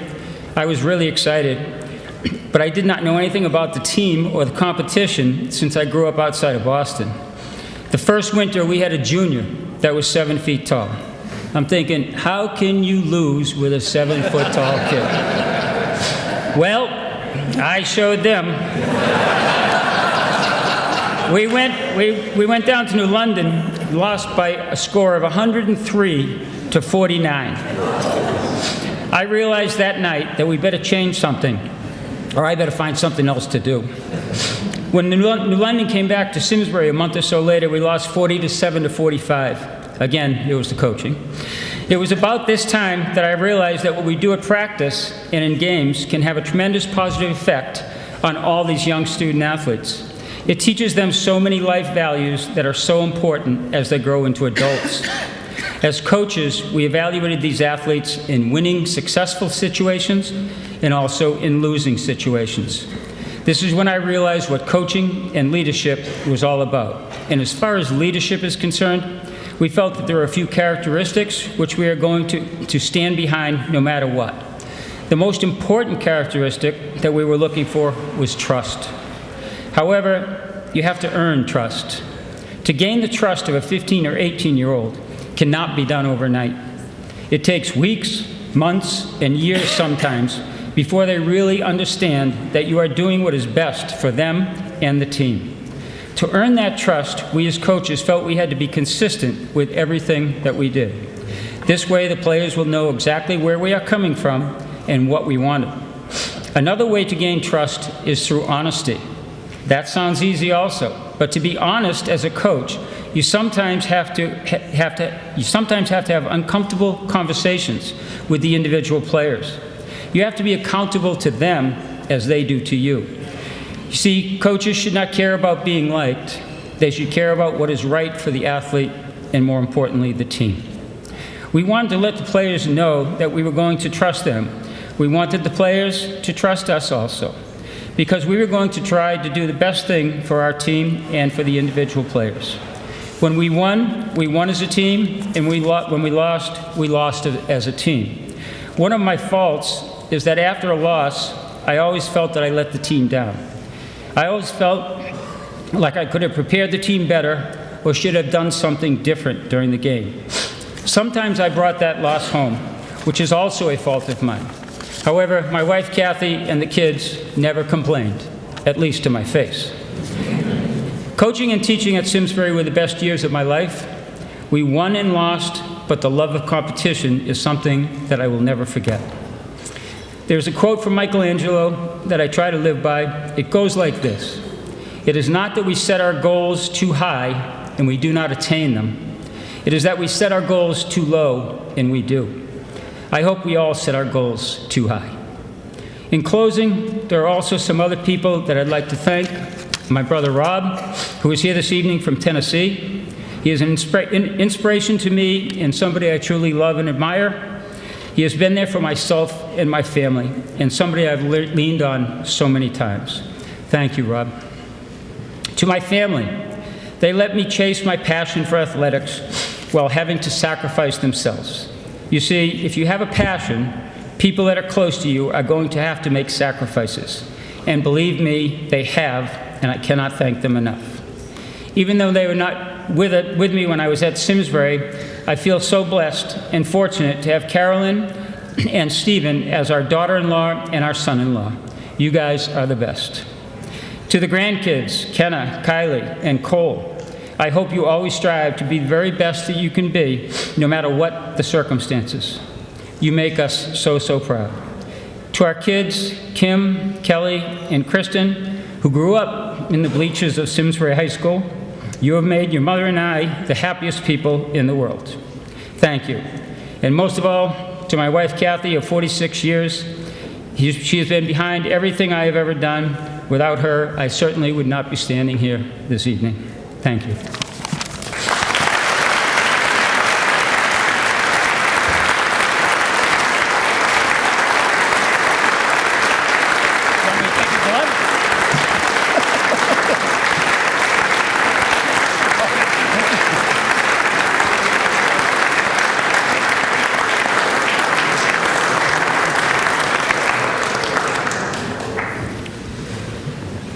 I was really excited, but I did not know anything about the team or the competition since I grew up outside of Boston. The first winter, we had a junior that was 7 feet tall. I'm thinking, how can you lose with a 7-foot-tall kid? Well, I showed them. We went down to New London, lost by a score of 103-49. I realized that night that we better change something, or I better find something else to do. When New London came back to Simsbury a month or so later, we lost 47-45. Again, it was the coaching. It was about this time that I realized that what we do at practice and in games can have a tremendous positive effect on all these young student athletes. It teaches them so many life values that are so important as they grow into adults. As coaches, we evaluated these athletes in winning, successful situations and also in losing situations. This is when I realized what coaching and leadership was all about. And as far as leadership is concerned, we felt that there are a few characteristics which we are going to stand behind no matter what. The most important characteristic that we were looking for was trust. However, you have to earn trust. To gain the trust of a 15 or 18-year-old cannot be done overnight. It takes weeks, months, and years sometimes before they really understand that you are doing what is best for them and the team. To earn that trust, we as coaches felt we had to be consistent with everything that we did. This way, the players will know exactly where we are coming from and what we wanted. Another way to gain trust is through honesty. That sounds easy also, but to be honest as a coach, you sometimes have to have uncomfortable conversations with the individual players. You have to be accountable to them as they do to you. You see, coaches should not care about being liked. They should care about what is right for the athlete and, more importantly, the team. We wanted to let the players know that we were going to trust them. We wanted the players to trust us also, because we were going to try to do the best thing for our team and for the individual players. When we won as a team, and when we lost as a team. One of my faults is that after a loss, I always felt that I let the team down. I always felt like I could have prepared the team better or should have done something different during the game. Sometimes I brought that loss home, which is also a fault of mine. However, my wife Kathy and the kids never complained, at least to my face. Coaching and teaching at Simsbury were the best years of my life. We won and lost, but the love of competition is something that I will never forget. There's a quote from Michelangelo that I try to live by. It goes like this: "It is not that we set our goals too high and we do not attain them. It is that we set our goals too low and we do." I hope we all set our goals too high. In closing, there are also some other people that I'd like to thank. My brother Rob, who is here this evening from Tennessee. He is an inspiration to me and somebody I truly love and admire. He has been there for myself and my family, and somebody I've leaned on so many times. Thank you, Rob. To my family, they let me chase my passion for athletics while having to sacrifice themselves. You see, if you have a passion, people that are close to you are going to have to make sacrifices. And believe me, they have, and I cannot thank them enough. Even though they were not with me when I was at Simsbury, I feel so blessed and fortunate to have Carolyn and Stephen as our daughter-in-law and our son-in-law. You guys are the best. To the grandkids, Kenna, Kylie, and Cole, I hope you always strive to be the very best that you can be, no matter what the circumstances. You make us so, so proud. To our kids, Kim, Kelly, and Kristen, who grew up in the bleachers of Simsbury High School, you have made your mother and I the happiest people in the world. Thank you. And most of all, to my wife, Kathy, of 46 years, she has been behind everything I have ever done. Without her, I certainly would not be standing here this evening. Thank you.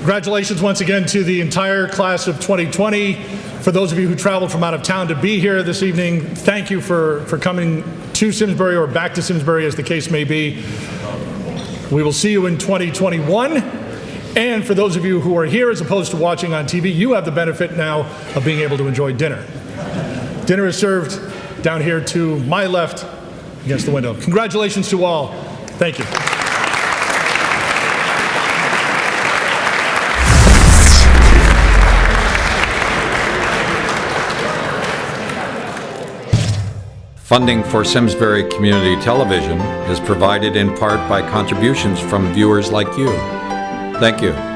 Congratulations once again to the entire class of 2020. For those of you who traveled from out of town to be here this evening, thank you for coming to Simsbury or back to Simsbury, as the case may be. We will see you in 2021. And for those of you who are here as opposed to watching on TV, you have the benefit now of being able to enjoy dinner. Dinner is served down here to my left against the window. Congratulations to all. Thank you. Funding for Simsbury Community Television is provided in part by contributions from viewers like you. Thank you.